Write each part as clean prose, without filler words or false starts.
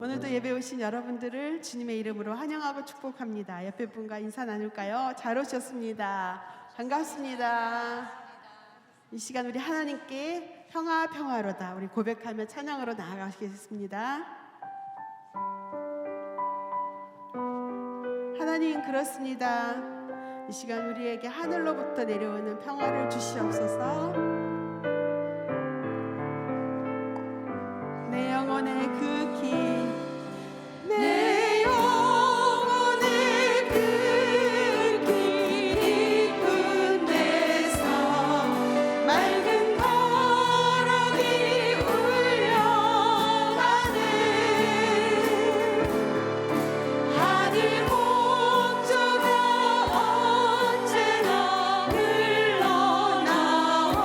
오늘도 예배 오신 여러분들을 주님의 이름으로 환영하고 축복합니다. 옆에 분과 인사 나눌까요? 잘 오셨습니다. 반갑습니다. 이 시간 우리 하나님께 평화로다 우리 고백하며 찬양으로 나아가시겠습니다. 하나님 그렇습니다. 이 시간 우리에게 하늘로부터 내려오는 평화를 주시옵소서. 내 영혼의 그 길 내 영혼의 그 길 깊은 데서 맑은 바람이 울려가네. 하늘 목조가 언제나 흘러나와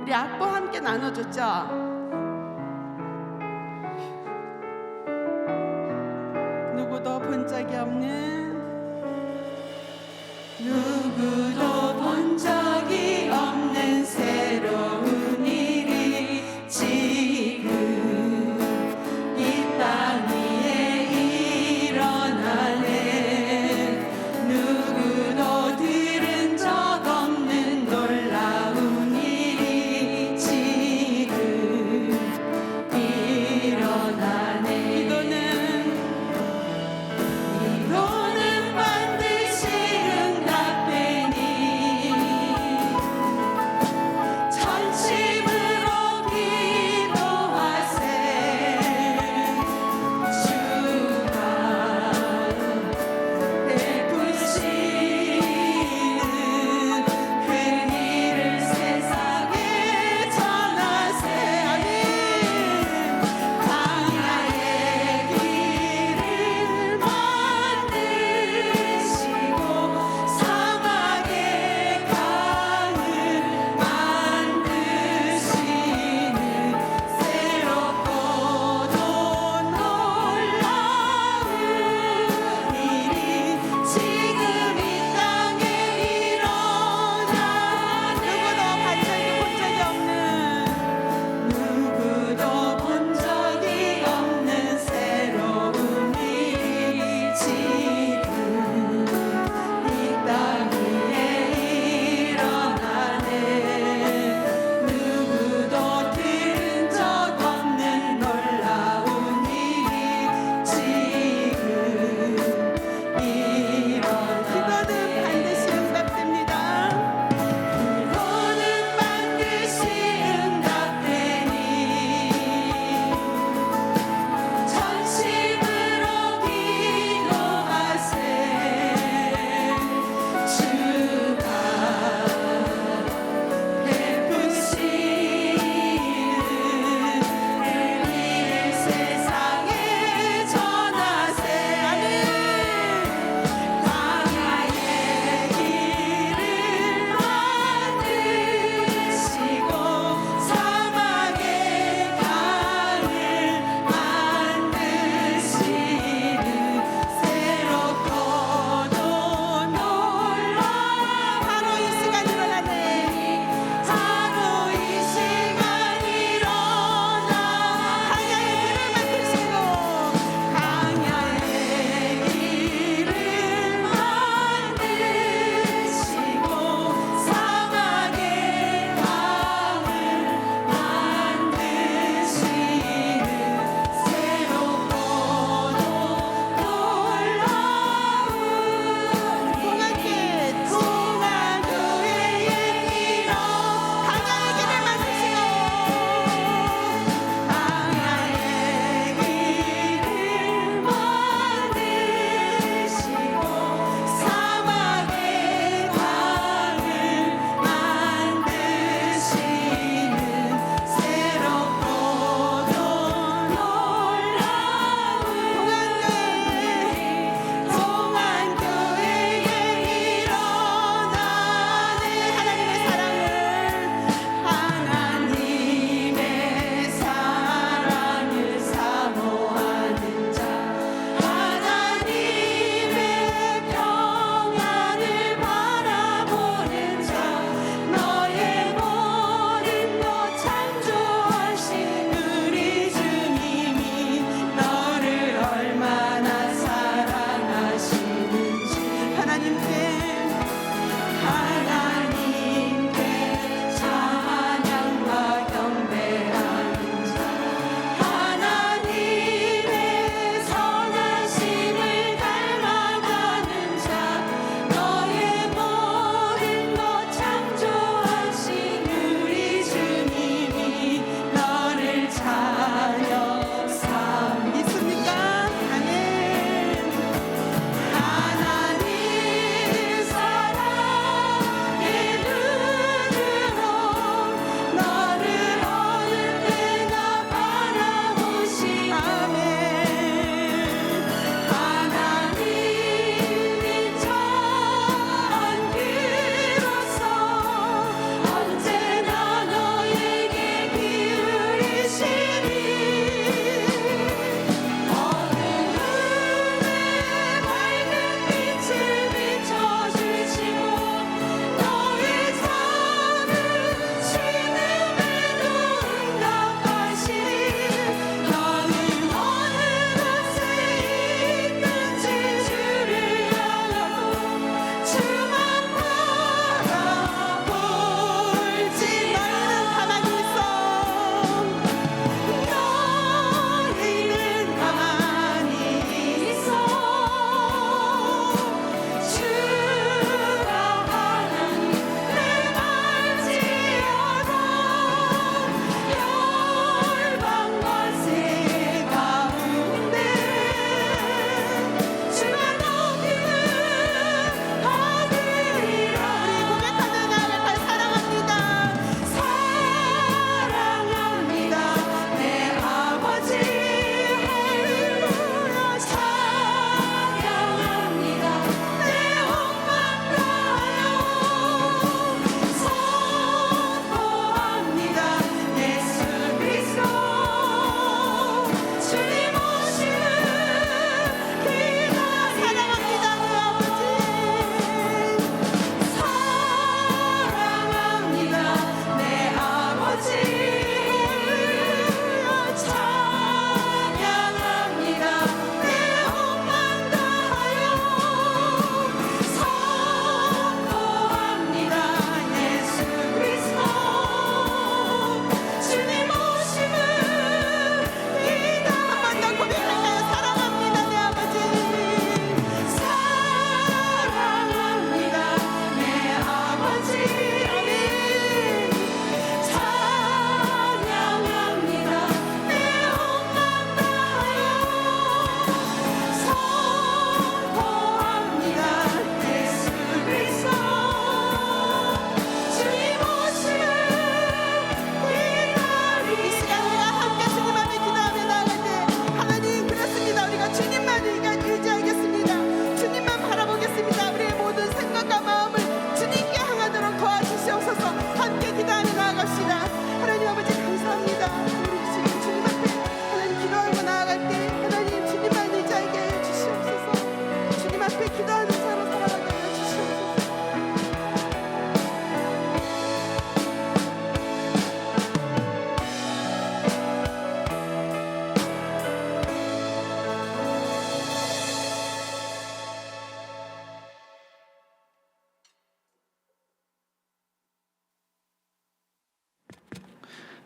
우리 악보 함께 나눠줬죠? 누구도 본 적이 없는, 누구도 본 적이 없는 새로운 일이 지금 이 땅 위에 일어나네. 누구도 들은 적 없는 놀라운 일이 지금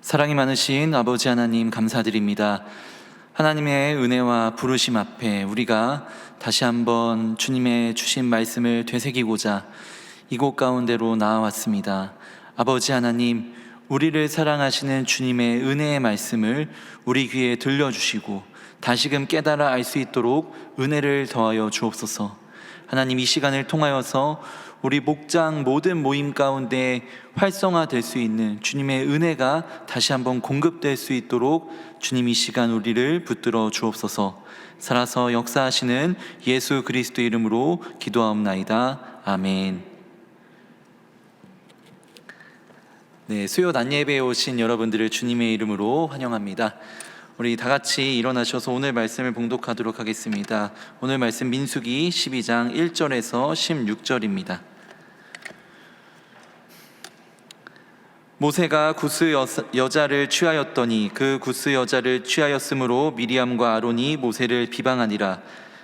사랑이 많으신 아버지 하나님 감사드립니다. 하나님의 은혜와 부르심 앞에 우리가 다시 한번 주님의 주신 말씀을 되새기고자 이곳 가운데로 나아왔습니다. 아버지 하나님, 우리를 사랑하시는 주님의 은혜의 말씀을 우리 귀에 들려주시고 다시금 깨달아 알 수 있도록 은혜를 더하여 주옵소서. 하나님, 이 시간을 통하여서 우리 목장 모든 모임 가운데 활성화될 수 있는 주님의 은혜가 다시 한번 공급될 수 있도록 주님 이 시간 우리를 붙들어 주옵소서. 살아서 역사하시는 예수 그리스도 이름으로 기도하옵나이다. 아멘. 네, 수요 낮예배에 오신 여러분들을 주님의 이름으로 환영합니다. 우리 다 같이 일어나셔서 오늘 말씀을 봉독하도록 하겠습니다. 오늘 말씀 민수기 12장 1절에서 16절입니다. 모세가 구스 여자를 취하였더니 그 구스 여자를 취하였으므로 미리암과 아론이 모세를 비방하니라.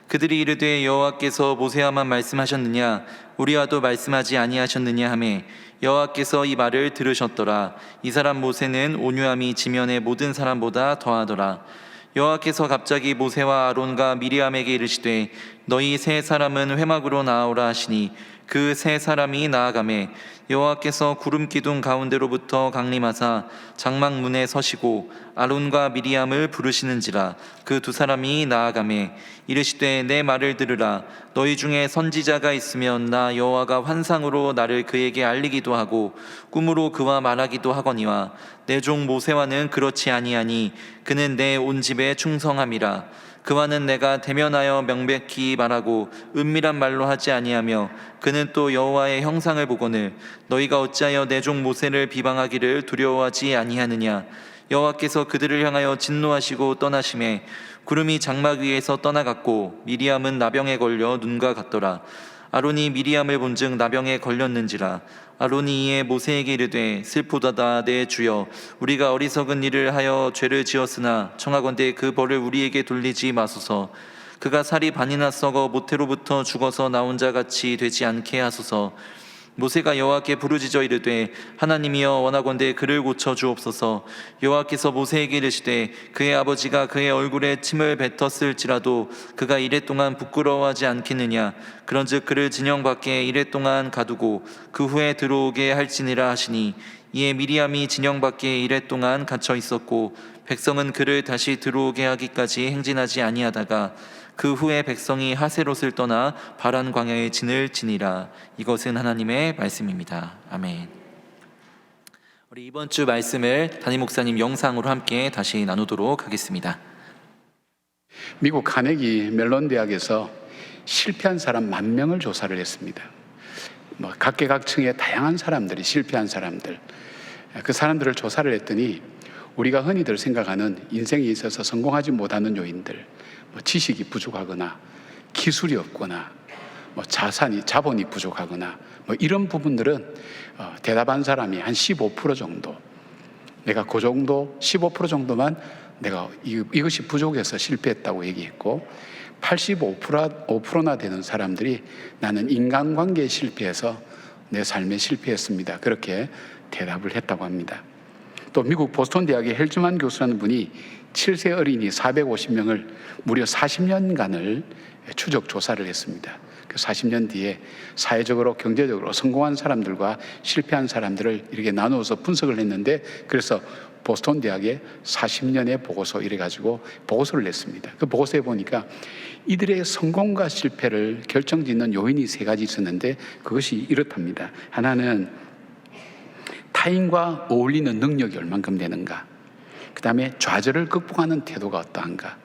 그들이 이르되 여호와께서 모세와만 말씀하셨느냐 우리와도 말씀하지 아니하셨느냐 하매 여호와께서 이 말을 들으셨더라. 이 사람 모세는 온유함이 지면의 모든 사람보다 더하더라. 여호와께서 갑자기 모세와 아론과 미리암에게 이르시되 너희 세 사람은 회막으로 나아오라 하시니 그 세 사람이 나아가매 여호와께서 구름 기둥 가운데로부터 강림하사 장막문에 서시고 아론과 미리암을 부르시는지라. 그 두 사람이 나아가매 이르시되 내 말을 들으라. 너희 중에 선지자가 있으면 나 여호와가 환상으로 나를 그에게 알리기도 하고 꿈으로 그와 말하기도 하거니와 내 종 모세와는 그렇지 아니하니 그는 내 온 집에 충성함이라. 그와는 내가 대면하여 명백히 말하고 은밀한 말로 하지 아니하며 그는 또 여호와의 형상을 보거늘 너희가 어찌하여 내 종 모세를 비방하기를 두려워하지 아니하느냐. 여호와께서 그들을 향하여 진노하시고 떠나심에 구름이 장막 위에서 떠나갔고 미리암은 나병에 걸려 눈과 같더라. 아론이 미리암을 본즉 나병에 걸렸는지라. 아론이 이에 모세에게 이르되 슬프도다 내 주여 우리가 어리석은 일을 하여 죄를 지었으나 청하건대 그 벌을 우리에게 돌리지 마소서. 그가 살이 반이나 썩어 모태로부터 죽어서 나온 자 같이 되지 않게 하소서. 모세가 여호와께 부르짖어 이르되 하나님이여 원하건대 그를 고쳐 주옵소서. 여호와께서 모세에게 이르시되 그의 아버지가 그의 얼굴에 침을 뱉었을지라도 그가 이랫동안 부끄러워하지 않겠느냐. 그런즉 그를 진영 밖에 이랫동안 가두고 그 후에 들어오게 할지니라 하시니 이에 미리암이 진영 밖에 이랫동안 갇혀 있었고 백성은 그를 다시 들어오게 하기까지 행진하지 아니하다가 그 후에 백성이 하세롯을 떠나 바란 광야의 진을 지니라. 이것은 하나님의 말씀입니다. 아멘. 우리 이번 주 말씀을 담임 목사님 영상으로 함께 다시 나누도록 하겠습니다. 미국 카네기 멜론 대학에서 실패한 사람 10,000명을 조사를 했습니다. 각계각층의 다양한 사람들이 실패한 사람들, 그 사람들을 조사를 했더니 우리가 흔히들 생각하는 인생에 있어서 성공하지 못하는 요인들, 지식이 부족하거나 기술이 없거나 자본이 부족하거나 이런 부분들은 대답한 사람이 한 15% 정도, 내가 그 정도 15% 정도만 내가 이것이 부족해서 실패했다고 얘기했고 85%나 되는 사람들이 나는 인간관계에 실패해서 내 삶에 실패했습니다. 그렇게 대답을 했다고 합니다. 또 미국 보스턴 대학의 헬즈만 교수라는 분이 7세 어린이 450명을 무려 40년간을 추적 조사를 했습니다. 그 40년 뒤에 사회적으로 경제적으로 성공한 사람들과 실패한 사람들을 이렇게 나누어서 분석을 했는데 그래서 보스턴 대학의 40년의 보고서 이래가지고 보고서를 냈습니다. 그 보고서에 보니까 이들의 성공과 실패를 결정짓는 요인이 3가지 있었는데 그것이 이렇답니다. 하나는 타인과 어울리는 능력이 얼만큼 되는가, 그 다음에 좌절을 극복하는 태도가 어떠한가,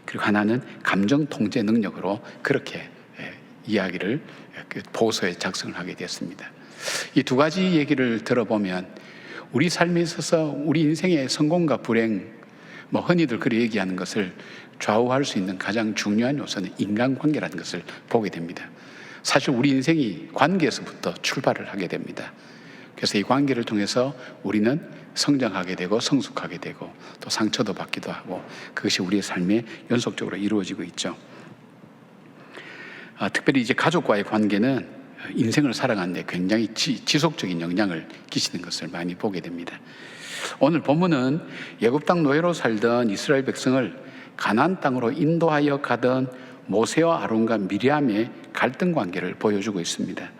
그리고 하나는 감정 통제 능력으로 그렇게 이야기를 보고서에 작성을 하게 됐습니다. 이 2가지 얘기를 들어보면 우리 삶에 있어서 우리 인생의 성공과 불행, 흔히들 그렇게 얘기하는 것을 좌우할 수 있는 가장 중요한 요소는 인간관계라는 것을 보게 됩니다. 사실 우리 인생이 관계에서부터 출발을 하게 됩니다. 그래서 이 관계를 통해서 우리는 성장하게 되고 성숙하게 되고 또 상처도 받기도 하고 그것이 우리의 삶에 연속적으로 이루어지고 있죠. 특별히 이제 가족과의 관계는 인생을 살아가는 데 굉장히 지속적인 영향을 끼치는 것을 많이 보게 됩니다. 오늘 본문은 애굽 땅 노예로 살던 이스라엘 백성을 가나안 땅으로 인도하여 가던 모세와 아론과 미리암의 갈등 관계를 보여주고 있습니다.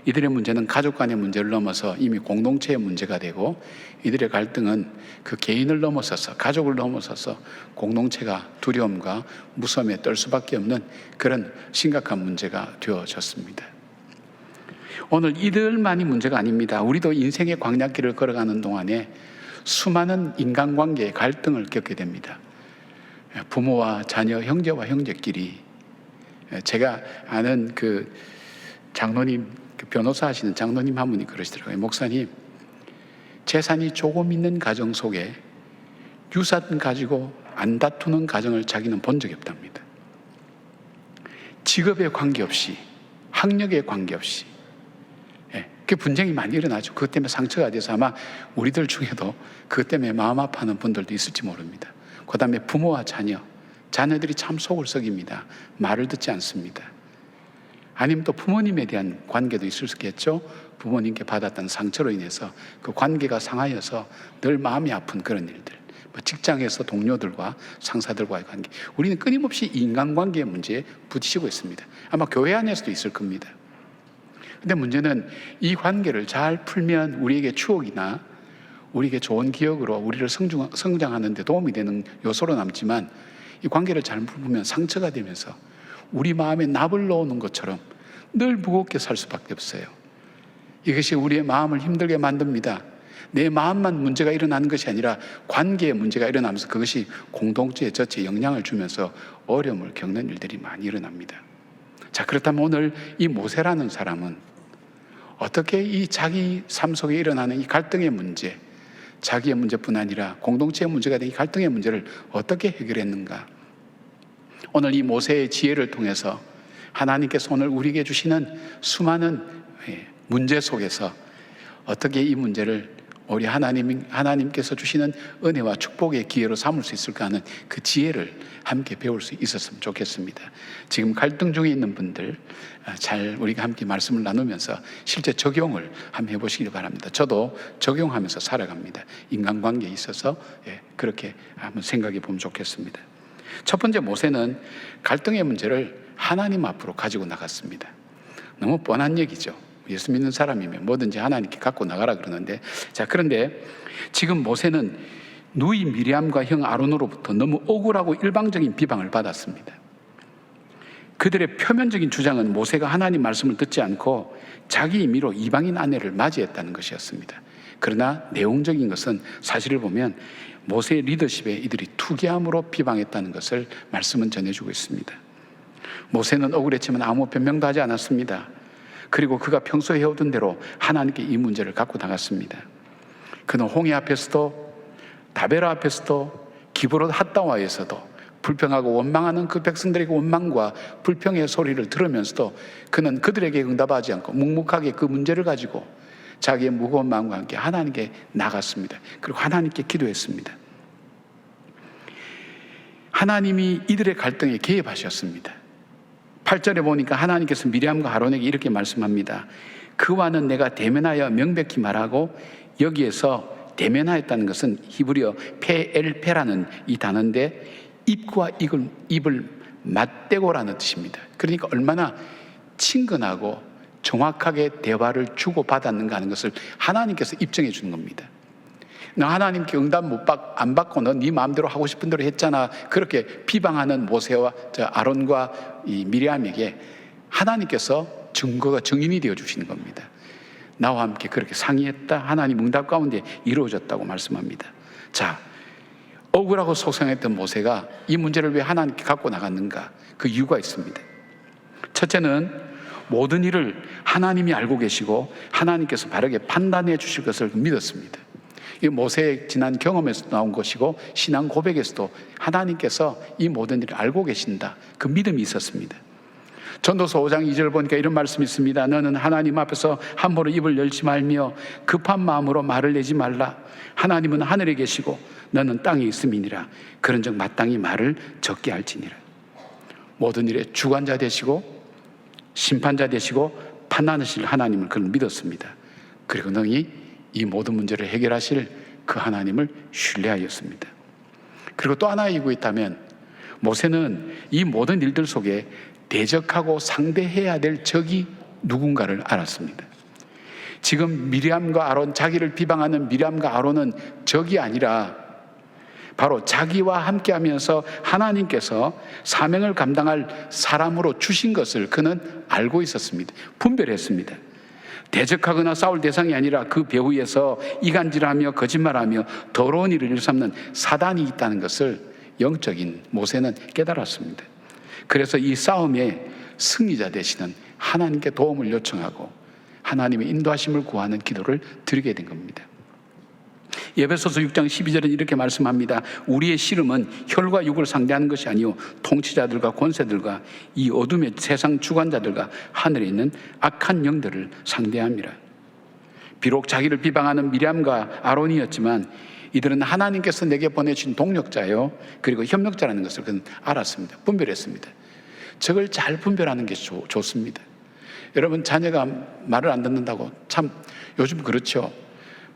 이들의 문제는 가족 간의 문제를 넘어서 이미 공동체의 문제가 되고, 이들의 갈등은 그 개인을 넘어서서, 가족을 넘어서서 공동체가 두려움과 무서움에 떨 수밖에 없는 그런 심각한 문제가 되어졌습니다. 오늘 이들만이 문제가 아닙니다. 우리도 인생의 광야길을 걸어가는 동안에 수많은 인간관계의 갈등을 겪게 됩니다. 부모와 자녀, 형제와 형제끼리. 제가 아는 그 장로님, 그 변호사 하시는 장로님 한 분이 그러시더라고요. 목사님, 재산이 조금 있는 가정 속에 유산 가지고 안 다투는 가정을 자기는 본 적이 없답니다. 직업에 관계없이, 학력에 관계없이 그 분쟁이 많이 일어나죠. 그것 때문에 상처가 돼서 아마 우리들 중에도 그것 때문에 마음 아파하는 분들도 있을지 모릅니다. 그 다음에 부모와 자녀들이 참 속을 썩입니다. 말을 듣지 않습니다. 아니면 또 부모님에 대한 관계도 있을 수 있겠죠. 부모님께 받았던 상처로 인해서 그 관계가 상하여서 늘 마음이 아픈 그런 일들, 직장에서 동료들과 상사들과의 관계, 우리는 끊임없이 인간관계의 문제에 부딪히고 있습니다. 아마 교회 안에서도 있을 겁니다. 근데 문제는 이 관계를 잘 풀면 우리에게 추억이나 우리에게 좋은 기억으로 우리를 성장하는 데 도움이 되는 요소로 남지만, 이 관계를 잘 풀면 상처가 되면서 우리 마음에 납을 넣는 것처럼 늘 무겁게 살 수밖에 없어요. 이것이 우리의 마음을 힘들게 만듭니다. 내 마음만 문제가 일어나는 것이 아니라 관계에 문제가 일어나면서 그것이 공동체 전체에 영향을 주면서 어려움을 겪는 일들이 많이 일어납니다. 자, 그렇다면 오늘 이 모세라는 사람은 어떻게 이 자기 삶 속에 일어나는 이 갈등의 문제, 자기의 문제뿐 아니라 공동체의 문제가 된 이 갈등의 문제를 어떻게 해결했는가? 오늘 이 모세의 지혜를 통해서 하나님께서 오늘 우리에게 주시는 수많은 문제 속에서 어떻게 이 문제를 우리 하나님께서 주시는 은혜와 축복의 기회로 삼을 수 있을까 하는 그 지혜를 함께 배울 수 있었으면 좋겠습니다. 지금 갈등 중에 있는 분들 잘 우리가 함께 말씀을 나누면서 실제 적용을 한번 해보시기 바랍니다. 저도 적용하면서 살아갑니다. 인간관계에 있어서 그렇게 한번 생각해 보면 좋겠습니다. 첫 번째, 모세는 갈등의 문제를 하나님 앞으로 가지고 나갔습니다. 너무 뻔한 얘기죠. 예수 믿는 사람이면 뭐든지 하나님께 갖고 나가라 그러는데, 자, 그런데 지금 모세는 누이 미리암과 형 아론으로부터 너무 억울하고 일방적인 비방을 받았습니다. 그들의 표면적인 주장은 모세가 하나님 말씀을 듣지 않고 자기 임의로 이방인 아내를 맞이했다는 것이었습니다. 그러나 내용적인 것은 사실을 보면 모세의 리더십에 이들이 투기함으로 비방했다는 것을 말씀은 전해주고 있습니다. 모세는 억울했지만 아무 변명도 하지 않았습니다. 그리고 그가 평소에 해오던 대로 하나님께 이 문제를 갖고 나갔습니다. 그는 홍해 앞에서도 다베라 앞에서도 기브롯 핫다와에서도 불평하고 원망하는 그 백성들의 원망과 불평의 소리를 들으면서도 그는 그들에게 응답하지 않고 묵묵하게 그 문제를 가지고 자기의 무거운 마음과 함께 하나님께 나갔습니다. 그리고 하나님께 기도했습니다. 하나님이 이들의 갈등에 개입하셨습니다. 8절에 보니까 하나님께서 미리암과 아론에게 이렇게 말씀합니다. 그와는 내가 대면하여 명백히 말하고, 여기에서 대면하였다는 것은 히브리어 페엘페라는 이 단어인데 입과 입을 맞대고라는 뜻입니다. 그러니까 얼마나 친근하고 정확하게 대화를 주고받았는가 하는 것을 하나님께서 입증해 주는 겁니다. 너 하나님께 응답 안 받고 너 네 마음대로 하고 싶은 대로 했잖아, 그렇게 비방하는 모세와 아론과 이 미리암에게 하나님께서 증인이 되어 주시는 겁니다. 나와 함께 그렇게 상의했다, 하나님 응답 가운데 이루어졌다고 말씀합니다. 자, 억울하고 속상했던 모세가 이 문제를 왜 하나님께 갖고 나갔는가? 그 이유가 있습니다. 첫째는 모든 일을 하나님이 알고 계시고 하나님께서 바르게 판단해 주실 것을 믿었습니다. 이 모세의 지난 경험에서 나온 것이고 신앙 고백에서도 하나님께서 이 모든 일을 알고 계신다, 그 믿음이 있었습니다. 전도서 5장 2절 보니까 이런 말씀이 있습니다. 너는 하나님 앞에서 함부로 입을 열지 말며 급한 마음으로 말을 내지 말라. 하나님은 하늘에 계시고 너는 땅에 있음이니라. 그런즉 마땅히 말을 적게 할지니라. 모든 일의 주관자 되시고 심판자 되시고 하나님이실 하나님을 그를 믿었습니다. 그리고 능히 이 모든 문제를 해결하실 그 하나님을 신뢰하였습니다. 그리고 또 하나 이유가 있다면, 모세는 이 모든 일들 속에 대적하고 상대해야 될 적이 누군가를 알았습니다. 지금 미리암과 아론, 자기를 비방하는 미리암과 아론은 적이 아니라 바로 자기와 함께하면서 하나님께서 사명을 감당할 사람으로 주신 것을 그는 알고 있었습니다. 분별했습니다. 대적하거나 싸울 대상이 아니라 그 배후에서 이간질하며 거짓말하며 더러운 일을 일삼는 사단이 있다는 것을 영적인 모세는 깨달았습니다. 그래서 이 싸움의 승리자 되시는 하나님께 도움을 요청하고 하나님의 인도하심을 구하는 기도를 드리게 된 겁니다. 에베소서 6장 12절은 이렇게 말씀합니다. 우리의 씨름은 혈과 육을 상대하는 것이 아니요 통치자들과 권세들과 이 어둠의 세상 주관자들과 하늘에 있는 악한 영들을 상대함이라. 비록 자기를 비방하는 미리암과 아론이었지만 이들은 하나님께서 내게 보내신 동력자요 그리고 협력자라는 것을 그는 알았습니다. 분별했습니다. 적을 잘 분별하는 게 좋습니다. 여러분, 자녀가 말을 안 듣는다고 참 요즘 그렇죠.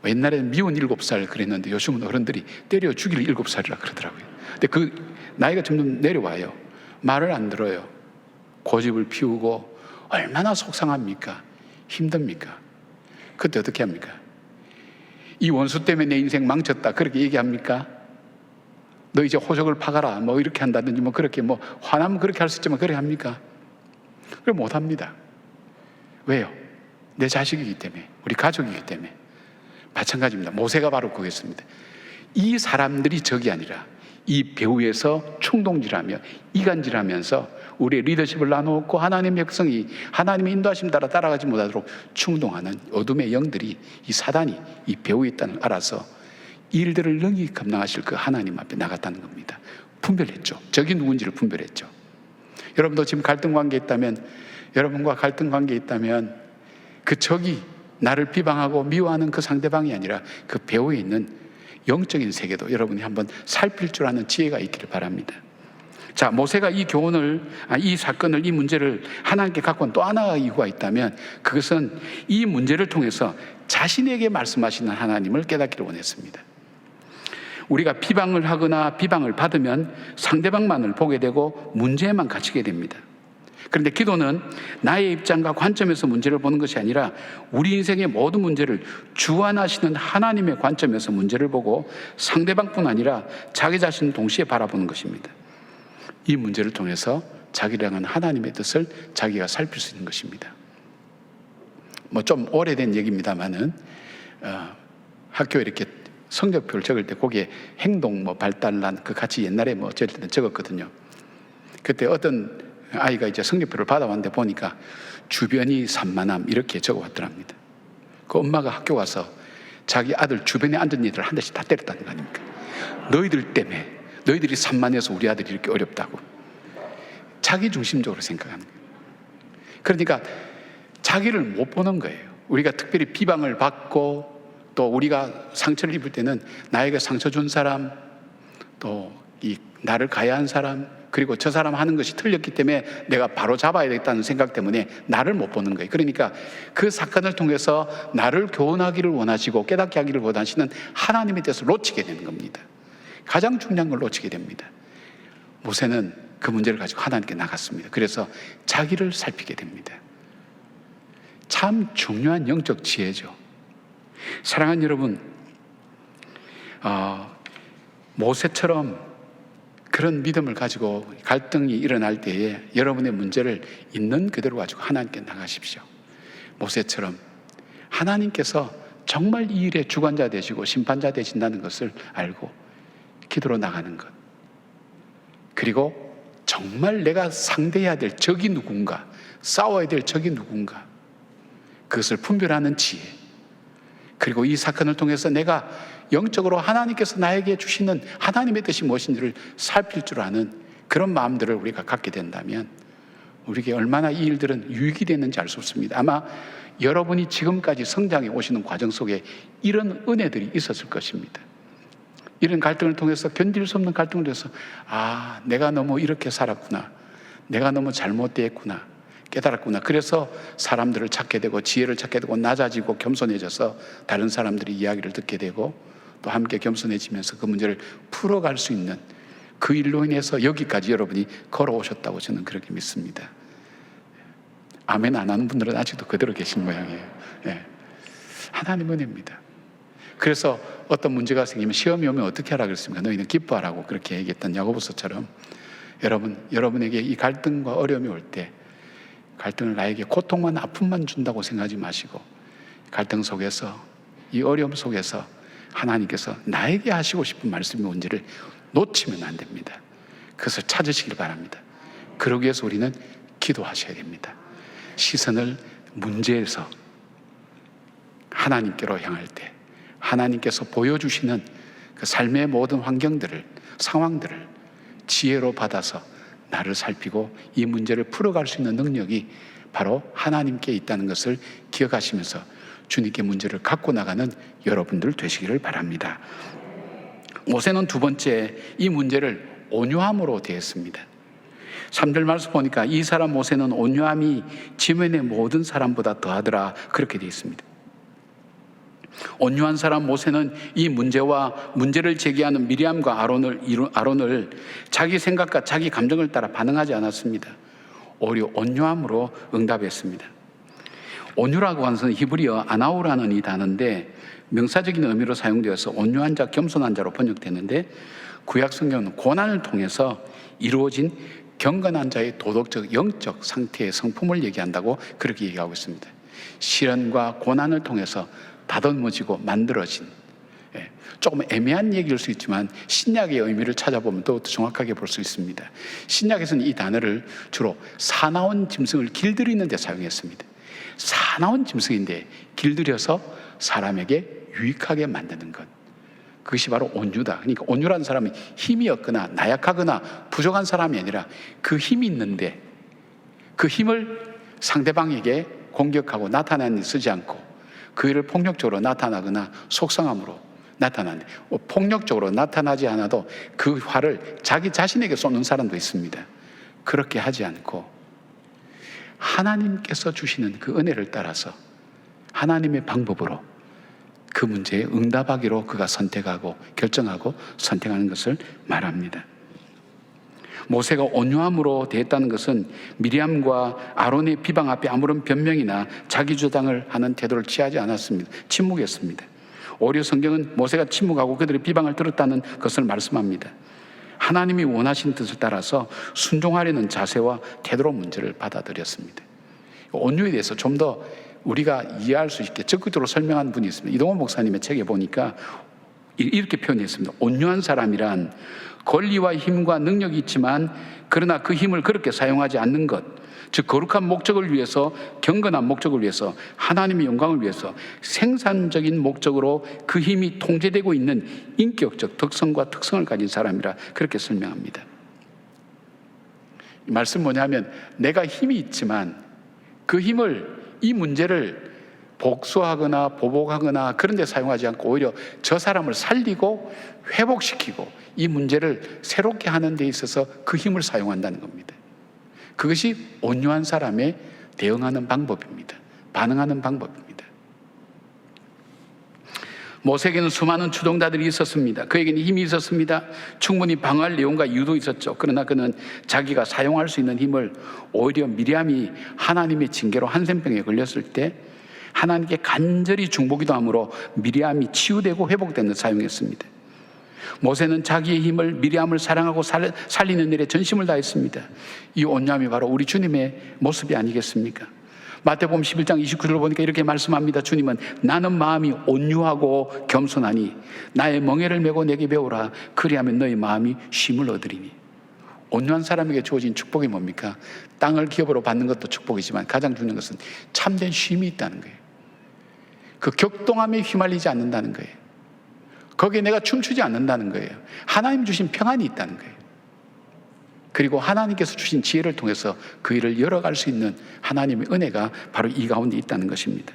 옛날에는 미운 7살 그랬는데 요즘은 어른들이 때려 죽일 7살이라 그러더라고요. 근데 그 나이가 점점 내려와요. 말을 안 들어요. 고집을 피우고 얼마나 속상합니까? 힘듭니까? 그때 어떻게 합니까? 이 원수 때문에 내 인생 망쳤다 그렇게 얘기합니까? 너 이제 호적을 파가라 뭐 이렇게 한다든지 뭐 그렇게 뭐 화나면 그렇게 할 수 있지만 그렇게 합니까? 그걸 못 합니다. 왜요? 내 자식이기 때문에, 우리 가족이기 때문에. 마찬가지입니다. 모세가 바로 그거였습니다. 이 사람들이 적이 아니라 이 배후에서 충동질하며 이간질하면서 우리의 리더십을 나누었고 하나님의 백성이 하나님의 인도하심 따라 따라가지 못하도록 충동하는 어둠의 영들이, 이 사단이 이 배후에 있다는 걸 알아서 이 일들을 능히 감당하실 그 하나님 앞에 나갔다는 겁니다. 분별했죠. 적이 누군지를 분별했죠. 여러분도 지금 갈등 관계에 있다면, 여러분과 갈등 관계에 있다면 그 적이 나를 비방하고 미워하는 그 상대방이 아니라 그 배후에 있는 영적인 세계도 여러분이 한번 살필 줄 아는 지혜가 있기를 바랍니다. 자, 모세가 이 교훈을, 이 사건을, 이 문제를 하나님께 갖고 온 또 하나의 이유가 있다면 그것은 이 문제를 통해서 자신에게 말씀하시는 하나님을 깨닫기를 원했습니다. 우리가 비방을 하거나 비방을 받으면 상대방만을 보게 되고 문제에만 갇히게 됩니다. 그런데 기도는 나의 입장과 관점에서 문제를 보는 것이 아니라 우리 인생의 모든 문제를 주관하시는 하나님의 관점에서 문제를 보고 상대방뿐 아니라 자기 자신을 동시에 바라보는 것입니다. 이 문제를 통해서 자기를 향한 하나님의 뜻을 자기가 살필 수 있는 것입니다. 뭐 좀 오래된 얘기입니다만은 학교에 이렇게 성적표를 적을 때 거기에 행동 뭐 발달란 그 같이 옛날에 뭐 적었거든요. 그때 어떤 아이가 이제 성적표를 받아왔는데 보니까 주변이 산만함 이렇게 적어왔더랍니다. 그 엄마가 학교 가서 자기 아들 주변에 앉은 이들을 한 대씩 다 때렸다는 거 아닙니까? 너희들 때문에, 너희들이 산만해서 우리 아들이 이렇게 어렵다고. 자기 중심적으로 생각하는 거예요. 그러니까 자기를 못 보는 거예요. 우리가 특별히 비방을 받고 또 우리가 상처를 입을 때는 나에게 상처 준 사람, 또 이 나를 가해한 사람, 그리고 저 사람 하는 것이 틀렸기 때문에 내가 바로 잡아야 되겠다는 생각 때문에 나를 못 보는 거예요. 그러니까 그 사건을 통해서 나를 교훈하기를 원하시고 깨닫게 하기를 원하시는 하나님의 뜻을 놓치게 되는 겁니다. 가장 중요한 걸 놓치게 됩니다. 모세는 그 문제를 가지고 하나님께 나갔습니다. 그래서 자기를 살피게 됩니다. 참 중요한 영적 지혜죠. 사랑하는 여러분, 모세처럼 그런 믿음을 가지고 갈등이 일어날 때에 여러분의 문제를 있는 그대로 가지고 하나님께 나가십시오. 모세처럼 하나님께서 정말 이 일의 주관자 되시고 심판자 되신다는 것을 알고 기도로 나가는 것, 그리고 정말 내가 상대해야 될 적이 누군가, 싸워야 될 적이 누군가, 그것을 분별하는 지혜, 그리고 이 사건을 통해서 내가 영적으로 하나님께서 나에게 주시는 하나님의 뜻이 무엇인지를 살필 줄 아는 그런 마음들을 우리가 갖게 된다면 우리에게 얼마나 이 일들은 유익이 되는지 알 수 없습니다. 아마 여러분이 지금까지 성장해 오시는 과정 속에 이런 은혜들이 있었을 것입니다. 이런 갈등을 통해서, 견딜 수 없는 갈등을 통해서 내가 너무 이렇게 살았구나, 내가 너무 잘못되었구나, 깨달았구나. 그래서 사람들을 찾게 되고 지혜를 찾게 되고 낮아지고 겸손해져서 다른 사람들이 이야기를 듣게 되고 또 함께 겸손해지면서 그 문제를 풀어갈 수 있는 그 일로 인해서 여기까지 여러분이 걸어오셨다고 저는 그렇게 믿습니다. 아멘 안 하는 분들은 아직도 그대로 계신 모양이에요. 예. 하나님 은혜입니다. 그래서 어떤 문제가 생기면 시험이 오면 어떻게 하라 그랬습니까? 너희는 기뻐하라고 그렇게 얘기했던 야고보서처럼 여러분에게 이 갈등과 어려움이 올 때 갈등을 나에게 고통만 아픔만 준다고 생각하지 마시고 갈등 속에서 이 어려움 속에서 하나님께서 나에게 하시고 싶은 말씀이 뭔지를 놓치면 안 됩니다. 그것을 찾으시길 바랍니다. 그러기 위해서 우리는 기도하셔야 됩니다. 시선을 문제에서 하나님께로 향할 때 하나님께서 보여주시는 그 삶의 모든 환경들을 상황들을 지혜로 받아서 나를 살피고 이 문제를 풀어갈 수 있는 능력이 바로 하나님께 있다는 것을 기억하시면서 주님께 문제를 갖고 나가는 여러분들 되시기를 바랍니다. 모세는 두 번째 이 문제를 온유함으로 대했습니다. 3절 말씀 보니까 이 사람 모세는 온유함이 지면의 모든 사람보다 더하더라 그렇게 되어 있습니다. 온유한 사람 모세는 이 문제를 제기하는 미리암과 아론을 자기 생각과 자기 감정을 따라 반응하지 않았습니다. 오히려 온유함으로 응답했습니다. 온유라고 하는 것은 히브리어 아나우라는 이 단어인데 명사적인 의미로 사용되어서 온유한 자, 겸손한 자로 번역되는데 구약 성경은 고난을 통해서 이루어진 경건한 자의 도덕적, 영적 상태의 성품을 얘기한다고 그렇게 얘기하고 있습니다. 시련과 고난을 통해서 다듬어지고 만들어진, 조금 애매한 얘기일 수 있지만 신약의 의미를 찾아보면 또 정확하게 볼 수 있습니다. 신약에서는 이 단어를 주로 사나운 짐승을 길들이는 데 사용했습니다. 사나운 짐승인데 길들여서 사람에게 유익하게 만드는 것, 그것이 바로 온유다. 그러니까 온유라는 사람은 힘이 없거나 나약하거나 부족한 사람이 아니라 그 힘이 있는데 그 힘을 상대방에게 공격하고 나타내는 데 쓰지 않고 그 일을 폭력적으로 나타나거나 속상함으로 나타나는데, 폭력적으로 나타나지 않아도 그 화를 자기 자신에게 쏘는 사람도 있습니다. 그렇게 하지 않고 하나님께서 주시는 그 은혜를 따라서 하나님의 방법으로 그 문제에 응답하기로 그가 선택하고 결정하고 선택하는 것을 말합니다. 모세가 온유함으로 대했다는 것은 미리암과 아론의 비방 앞에 아무런 변명이나 자기 주장을 하는 태도를 취하지 않았습니다. 침묵했습니다. 오히려 성경은 모세가 침묵하고 그들의 비방을 들었다는 것을 말씀합니다. 하나님이 원하신 뜻을 따라서 순종하려는 자세와 태도로 문제를 받아들였습니다. 온유에 대해서 좀 더 우리가 이해할 수 있게 적극적으로 설명한 분이 있습니다. 이동원 목사님의 책에 보니까 이렇게 표현했습니다. 온유한 사람이란 권리와 힘과 능력이 있지만 그러나 그 힘을 그렇게 사용하지 않는 것, 즉 거룩한 목적을 위해서, 경건한 목적을 위해서, 하나님의 영광을 위해서 생산적인 목적으로 그 힘이 통제되고 있는 인격적 특성과 특성을 가진 사람이라 그렇게 설명합니다. 이 말씀 뭐냐면 내가 힘이 있지만 그 힘을, 이 문제를 복수하거나 보복하거나 그런 데 사용하지 않고 오히려 저 사람을 살리고 회복시키고 이 문제를 새롭게 하는 데 있어서 그 힘을 사용한다는 겁니다. 그것이 온유한 사람의 대응하는 방법입니다. 반응하는 방법입니다. 모세에게는 수많은 추종자들이 있었습니다. 그에게는 힘이 있었습니다. 충분히 방어할 내용과 이유도 있었죠. 그러나 그는 자기가 사용할 수 있는 힘을 오히려 미리암이 하나님의 징계로 한센병에 걸렸을 때 하나님께 간절히 중보기도함으로 미리암이 치유되고 회복되는 데 사용했습니다. 모세는 자기의 힘을 미리암을 사랑하고 살리는 일에 전심을 다했습니다. 이 온유함이 바로 우리 주님의 모습이 아니겠습니까? 마태복음 11장 29절을 보니까 이렇게 말씀합니다. 주님은 나는 마음이 온유하고 겸손하니 나의 멍에를 메고 내게 배우라. 그리하면 너희 마음이 쉼을 얻으리니. 온유한 사람에게 주어진 축복이 뭡니까? 땅을 기업으로 받는 것도 축복이지만 가장 중요한 것은 참된 쉼이 있다는 거예요. 그 격동함에 휘말리지 않는다는 거예요. 거기에 내가 춤추지 않는다는 거예요. 하나님 주신 평안이 있다는 거예요. 그리고 하나님께서 주신 지혜를 통해서 그 일을 열어갈 수 있는 하나님의 은혜가 바로 이 가운데 있다는 것입니다.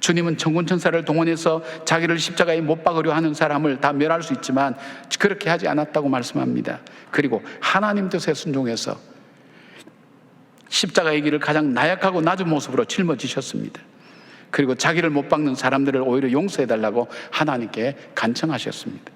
주님은 천군천사를 동원해서 자기를 십자가에 못 박으려 하는 사람을 다 멸할 수 있지만 그렇게 하지 않았다고 말씀합니다. 그리고 하나님 뜻에 순종해서 십자가의 길을 가장 나약하고 낮은 모습으로 짊어지셨습니다. 그리고 자기를 못 박는 사람들을 오히려 용서해달라고 하나님께 간청하셨습니다.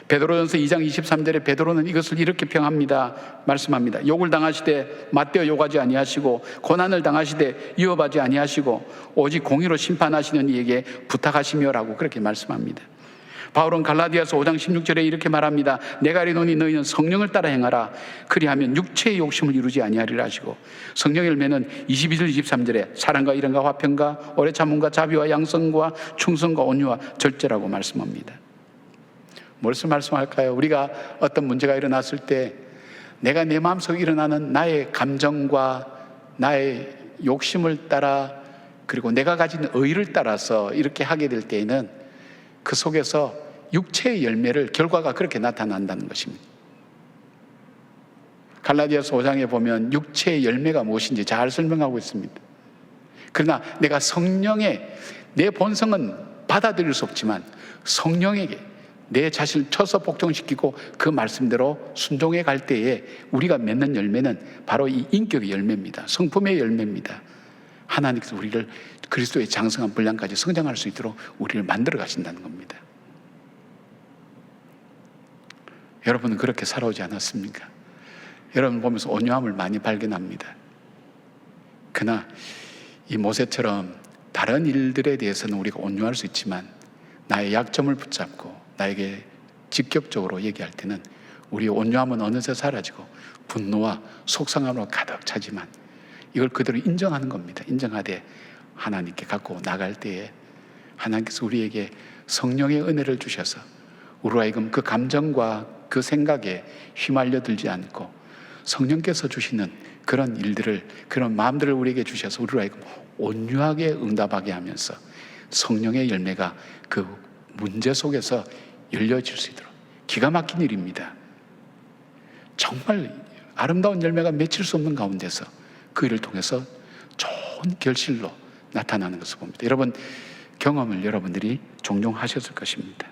베드로전서 2장 23절에 베드로는 이것을 이렇게 평합니다. 말씀합니다. 욕을 당하시되 맞대어 욕하지 아니하시고 고난을 당하시되 위협하지 아니하시고 오직 공의로 심판하시는 이에게 부탁하시며라고 그렇게 말씀합니다. 바울은 갈라디아서 5장 16절에 이렇게 말합니다. 내가 이르노니 너희는 성령을 따라 행하라. 그리하면 육체의 욕심을 이루지 아니하리라 하시고, 성령의 열매는 22절 23절에 사랑과 이름과 화평과 오래 참음과 자비와 양성과 충성과 온유와 절제라고 말씀합니다. 무엇을 말씀할까요? 우리가 어떤 문제가 일어났을 때 내가 내 마음속에 일어나는 나의 감정과 나의 욕심을 따라, 그리고 내가 가진 의를 따라서 이렇게 하게 될 때에는 그 속에서 육체의 열매를, 결과가 그렇게 나타난다는 것입니다. 갈라디아서 5장에 보면 육체의 열매가 무엇인지 잘 설명하고 있습니다. 그러나 내가 성령의, 내 본성은 받아들일 수 없지만 성령에게 내 자신을 쳐서 복종시키고 그 말씀대로 순종해 갈 때에 우리가 맺는 열매는 바로 이 인격의 열매입니다. 성품의 열매입니다. 하나님께서 우리를 그리스도의 장성한 분량까지 성장할 수 있도록 우리를 만들어 가신다는 겁니다. 여러분은 그렇게 살아오지 않았습니까? 여러분 보면서 온유함을 많이 발견합니다. 그러나 이 모세처럼 다른 일들에 대해서는 우리가 온유할 수 있지만 나의 약점을 붙잡고 나에게 직격적으로 얘기할 때는 우리의 온유함은 어느새 사라지고 분노와 속상함으로 가득 차지만 이걸 그대로 인정하는 겁니다. 인정하되 하나님께 갖고 나갈 때에 하나님께서 우리에게 성령의 은혜를 주셔서 우리로 하여금 그 감정과 그 생각에 휘말려 들지 않고 성령께서 주시는 그런 일들을, 그런 마음들을 우리에게 주셔서 우리로 하여금 온유하게 응답하게 하면서 성령의 열매가 그 문제 속에서 열려질 수 있도록, 기가 막힌 일입니다. 정말 아름다운 열매가 맺힐 수 없는 가운데서 그 일을 통해서 좋은 결실로 나타나는 것을 봅니다. 여러분 경험을 여러분들이 종종 하셨을 것입니다.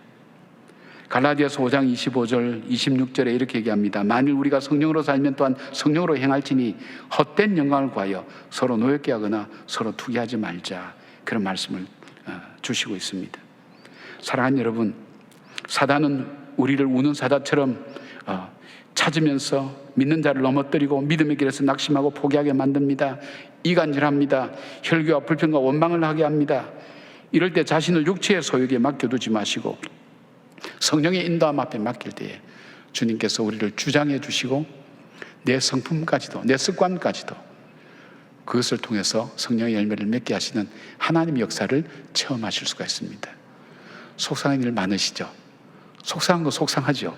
갈라디아서 5장 25절 26절에 이렇게 얘기합니다. 만일 우리가 성령으로 살면 또한 성령으로 행할지니 헛된 영광을 구하여 서로 노엽게 하거나 서로 투기하지 말자, 그런 말씀을 주시고 있습니다. 사랑하는 여러분, 사단은 우리를 우는 사자처럼 찾으면서 믿는 자를 넘어뜨리고 믿음의 길에서 낙심하고 포기하게 만듭니다. 이간질합니다. 혈기와 불평과 원망을 하게 합니다. 이럴 때 자신을 육체의 소욕에 맡겨두지 마시고 성령의 인도함 앞에 맡길 때에 주님께서 우리를 주장해 주시고 내 성품까지도, 내 습관까지도 그것을 통해서 성령의 열매를 맺게 하시는 하나님의 역사를 체험하실 수가 있습니다. 속상한 일 많으시죠? 속상한 거 속상하죠.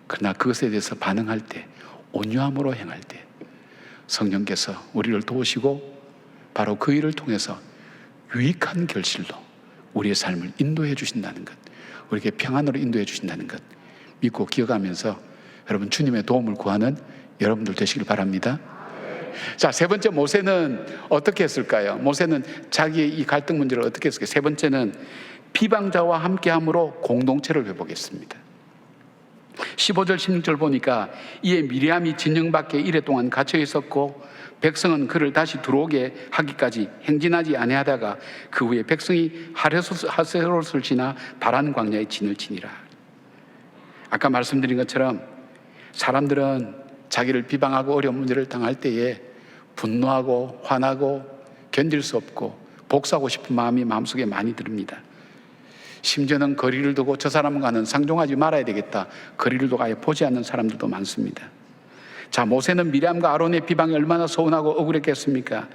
그러나 그것에 대해서 반응할 때, 온유함으로 행할 때 성령께서 우리를 도우시고 바로 그 일을 통해서 유익한 결실로 우리의 삶을 인도해 주신다는 것, 우리에게 평안으로 인도해 주신다는 것 믿고 기억하면서 여러분 주님의 도움을 구하는 여러분들 되시길 바랍니다. 자, 세 번째, 모세는 어떻게 했을까요? 모세는 자기의 이 갈등 문제를 어떻게 했을까요? 세 번째는 비방자와 함께함으로 공동체를 회복했습니다. 15절 16절 보니까 이에 미리암이 진영 밖에 이래 동안 갇혀 있었고 백성은 그를 다시 들어오게 하기까지 행진하지 아니하다가 그 후에 백성이 하세롯을 지나 바란 광야에 진을 치니라. 아까 말씀드린 것처럼 사람들은 자기를 비방하고 어려운 문제를 당할 때에 분노하고 화나고 견딜 수 없고 복수하고 싶은 마음이 마음속에 많이 듭니다. 심지어는 거리를 두고 저 사람과는 상종하지 말아야 되겠다, 거리를 두고 아예 보지 않는 사람들도 많습니다. 자, 모세는 미리암과 아론의 비방이 얼마나 서운하고 억울했겠습니까?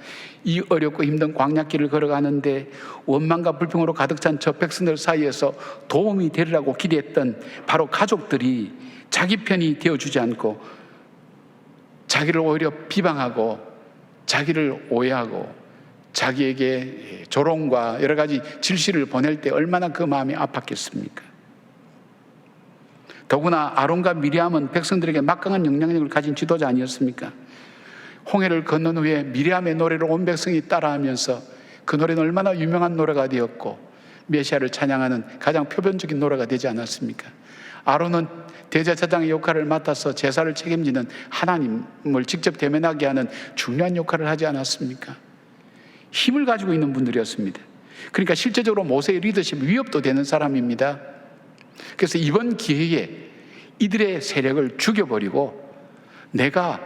이 어렵고 힘든 광야길을 걸어가는데 원망과 불평으로 가득 찬 저 백성들 사이에서 도움이 되리라고 기대했던 바로 가족들이 자기 편이 되어주지 않고 자기를 오히려 비방하고 자기를 오해하고 자기에게 조롱과 여러 가지 질시를 보낼 때 얼마나 그 마음이 아팠겠습니까? 더구나 아론과 미리암은 백성들에게 막강한 영향력을 가진 지도자 아니었습니까? 홍해를 건넌 후에 미리암의 노래를 온 백성이 따라하면서 그 노래는 얼마나 유명한 노래가 되었고 메시아를 찬양하는 가장 표변적인 노래가 되지 않았습니까? 아론은 대제사장의 역할을 맡아서 제사를 책임지는 하나님을 직접 대면하게 하는 중요한 역할을 하지 않았습니까? 힘을 가지고 있는 분들이었습니다. 그러니까 실제적으로 모세의 리더십 위협도 되는 사람입니다. 그래서 이번 기회에 이들의 세력을 죽여버리고 내가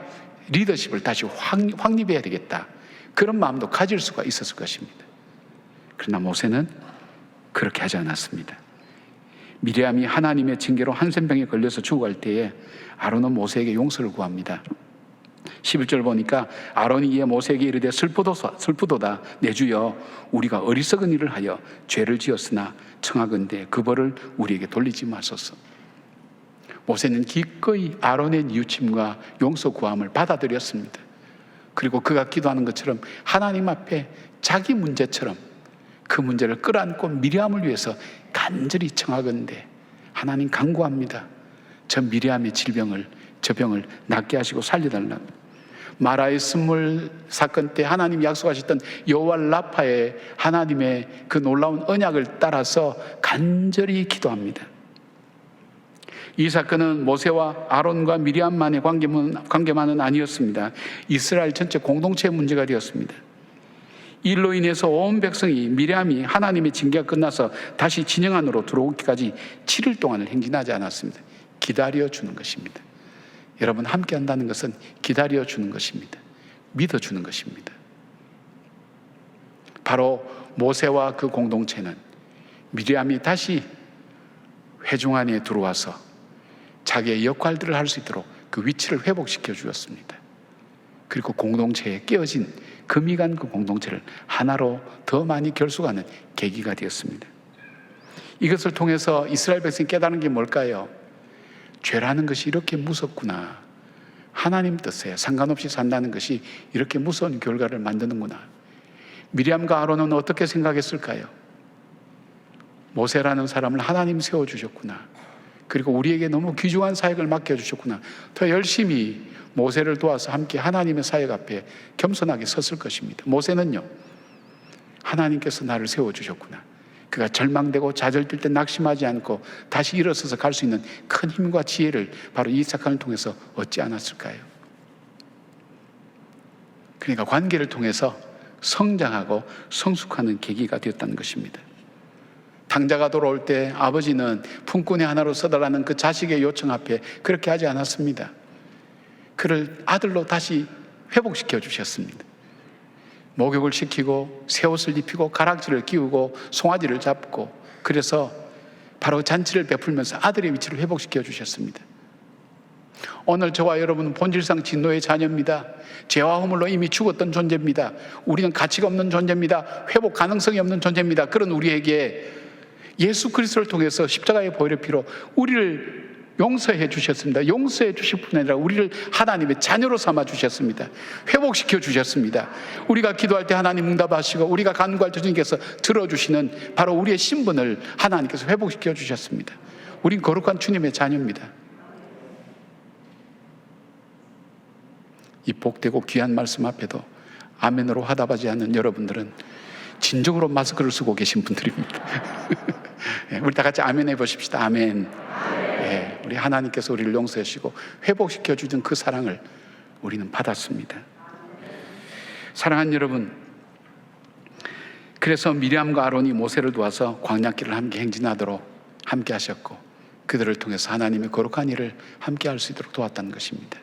리더십을 다시 확립해야 되겠다, 그런 마음도 가질 수가 있었을 것입니다. 그러나 모세는 그렇게 하지 않았습니다. 미리암이 하나님의 징계로 한센병에 걸려서 죽어갈 때에 아론은 모세에게 용서를 구합니다. 11절 보니까 아론이 이에 모세에게 이르되 슬프도다 내 주여, 우리가 어리석은 일을 하여 죄를 지었으나 청하건대 그 벌을 우리에게 돌리지 마소서. 모세는 기꺼이 아론의 뉘우침과 용서 구함을 받아들였습니다. 그리고 그가 기도하는 것처럼 하나님 앞에 자기 문제처럼 그 문제를 끌어안고 미리암을 위해서 간절히 청하건대 하나님 간구합니다. 저 미리암의 저 병을 낫게 하시고 살려달라. 마라의 쓴물 사건 때 하나님이 약속하셨던 여호와 라파의 하나님의 그 놀라운 언약을 따라서 간절히 기도합니다. 이 사건은 모세와 아론과 미리암만의 관계만은 아니었습니다. 이스라엘 전체 공동체의 문제가 되었습니다. 일로 인해서 온 백성이 미리암이 하나님의 징계가 끝나서 다시 진영 안으로 들어오기까지 7일 동안을 행진하지 않았습니다. 기다려주는 것입니다. 여러분, 함께 한다는 것은 기다려주는 것입니다. 믿어주는 것입니다. 바로 모세와 그 공동체는 미리암이 다시 회중 안에 들어와서 자기의 역할들을 할 수 있도록 그 위치를 회복시켜 주었습니다. 그리고 공동체에 깨어진 금이 간 그 공동체를 하나로 더 많이 결속하는 계기가 되었습니다. 이것을 통해서 이스라엘 백성이 깨달은 게 뭘까요? 죄라는 것이 이렇게 무섭구나. 하나님 뜻에 상관없이 산다는 것이 이렇게 무서운 결과를 만드는구나. 미리암과 아론은 어떻게 생각했을까요? 모세라는 사람을 하나님 세워주셨구나. 그리고 우리에게 너무 귀중한 사역을 맡겨주셨구나. 더 열심히 모세를 도와서 함께 하나님의 사역 앞에 겸손하게 섰을 것입니다. 모세는요, 하나님께서 나를 세워주셨구나. 그가 절망되고 좌절될 때 낙심하지 않고 다시 일어서서 갈 수 있는 큰 힘과 지혜를 바로 이 사건을 통해서 얻지 않았을까요? 그러니까 관계를 통해서 성장하고 성숙하는 계기가 되었다는 것입니다. 당자가 돌아올 때 아버지는 품꾼의 하나로 써달라는 그 자식의 요청 앞에 그렇게 하지 않았습니다. 그를 아들로 다시 회복시켜 주셨습니다. 목욕을 시키고 새 옷을 입히고 가락지를 끼우고 송아지를 잡고, 그래서 바로 잔치를 베풀면서 아들의 위치를 회복시켜 주셨습니다. 오늘 저와 여러분은 본질상 진노의 자녀입니다. 죄와 허물로 이미 죽었던 존재입니다. 우리는 가치가 없는 존재입니다. 회복 가능성이 없는 존재입니다. 그런 우리에게 예수 그리스도를 통해서 십자가의 보혈의 피로 우리를 용서해 주셨습니다. 용서해 주실 뿐 아니라 우리를 하나님의 자녀로 삼아 주셨습니다. 회복시켜 주셨습니다. 우리가 기도할 때 하나님 응답하시고 우리가 간구할 때 주님께서 들어주시는 바로 우리의 신분을 하나님께서 회복시켜 주셨습니다. 우린 거룩한 주님의 자녀입니다. 이 복되고 귀한 말씀 앞에도 아멘으로 화답하지 않는 여러분들은 진정으로 마스크를 쓰고 계신 분들입니다. 우리 다 같이 아멘 해보십시다. 아멘. 네, 우리 하나님께서 우리를 용서해 주시고 회복시켜 주신 그 사랑을 우리는 받았습니다. 사랑하는 여러분, 그래서 미리암과 아론이 모세를 도와서 광야길을 함께 행진하도록 함께 하셨고, 그들을 통해서 하나님의 거룩한 일을 함께 할 수 있도록 도왔다는 것입니다.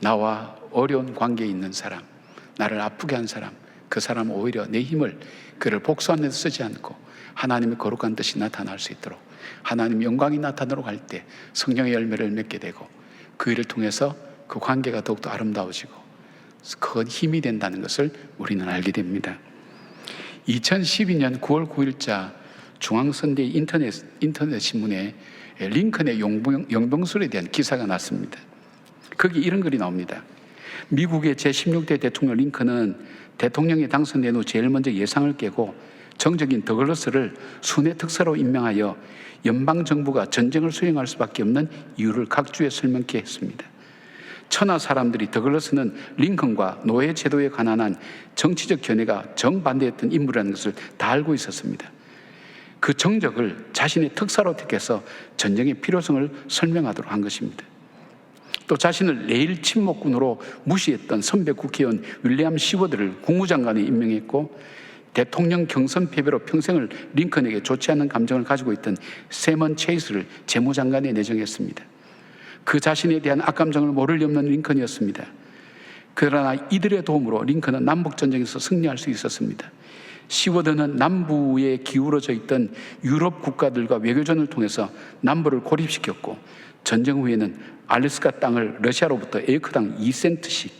나와 어려운 관계에 있는 사람, 나를 아프게 한 사람, 그 사람은 오히려 내 힘을 그를 복수하는 데 쓰지 않고 하나님의 거룩한 뜻이 나타날 수 있도록, 하나님의 영광이 나타나도록 할 때 성령의 열매를 맺게 되고, 그 일을 통해서 그 관계가 더욱더 아름다워지고 큰 힘이 된다는 것을 우리는 알게 됩니다. 2012년 9월 9일자 중앙선대 인터넷 신문에 링컨의 영병술에 대한 기사가 났습니다. 거기 이런 글이 나옵니다. 미국의 제16대 대통령 링컨은 대통령에 당선된 후 제일 먼저 예상을 깨고 정적인 더글러스를 순회 특사로 임명하여 연방정부가 전쟁을 수행할 수밖에 없는 이유를 각주에 설명케 했습니다. 천하 사람들이 더글러스는 링컨과 노예 제도에 관한 정치적 견해가 정반대했던 인물이라는 것을 다 알고 있었습니다. 그 정적을 자신의 특사로 택해서 전쟁의 필요성을 설명하도록 한 것입니다. 또 자신을 레일 침묵군으로 무시했던 선배 국회의원 윌리엄 시워드를 국무장관에 임명했고, 대통령 경선 패배로 평생을 링컨에게 좋지 않은 감정을 가지고 있던 세먼 체이스를 재무장관에 내정했습니다. 그 자신에 대한 악감정을 모를 리 없는 링컨이었습니다. 그러나 이들의 도움으로 링컨은 남북전쟁에서 승리할 수 있었습니다. 시워드는 남부에 기울어져 있던 유럽 국가들과 외교전을 통해서 남부를 고립시켰고, 전쟁 후에는 알래스카 땅을 러시아로부터 에이크당 2센트씩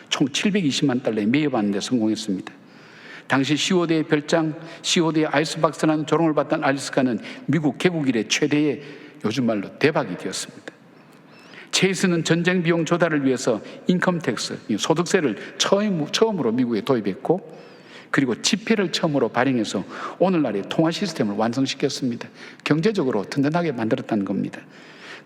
총 720만 달러에 매입하는 데 성공했습니다. 당시 시워드의 별장, 시워드의 아이스박스라는 조롱을 받던 알래스카는 미국 개국 이래 최대의 요즘 말로 대박이 되었습니다. 체이스는 전쟁 비용 조달을 위해서 인컴텍스, 소득세를 처음으로 미국에 도입했고, 그리고 지폐를 처음으로 발행해서 오늘날의 통화 시스템을 완성시켰습니다. 경제적으로 든든하게 만들었다는 겁니다.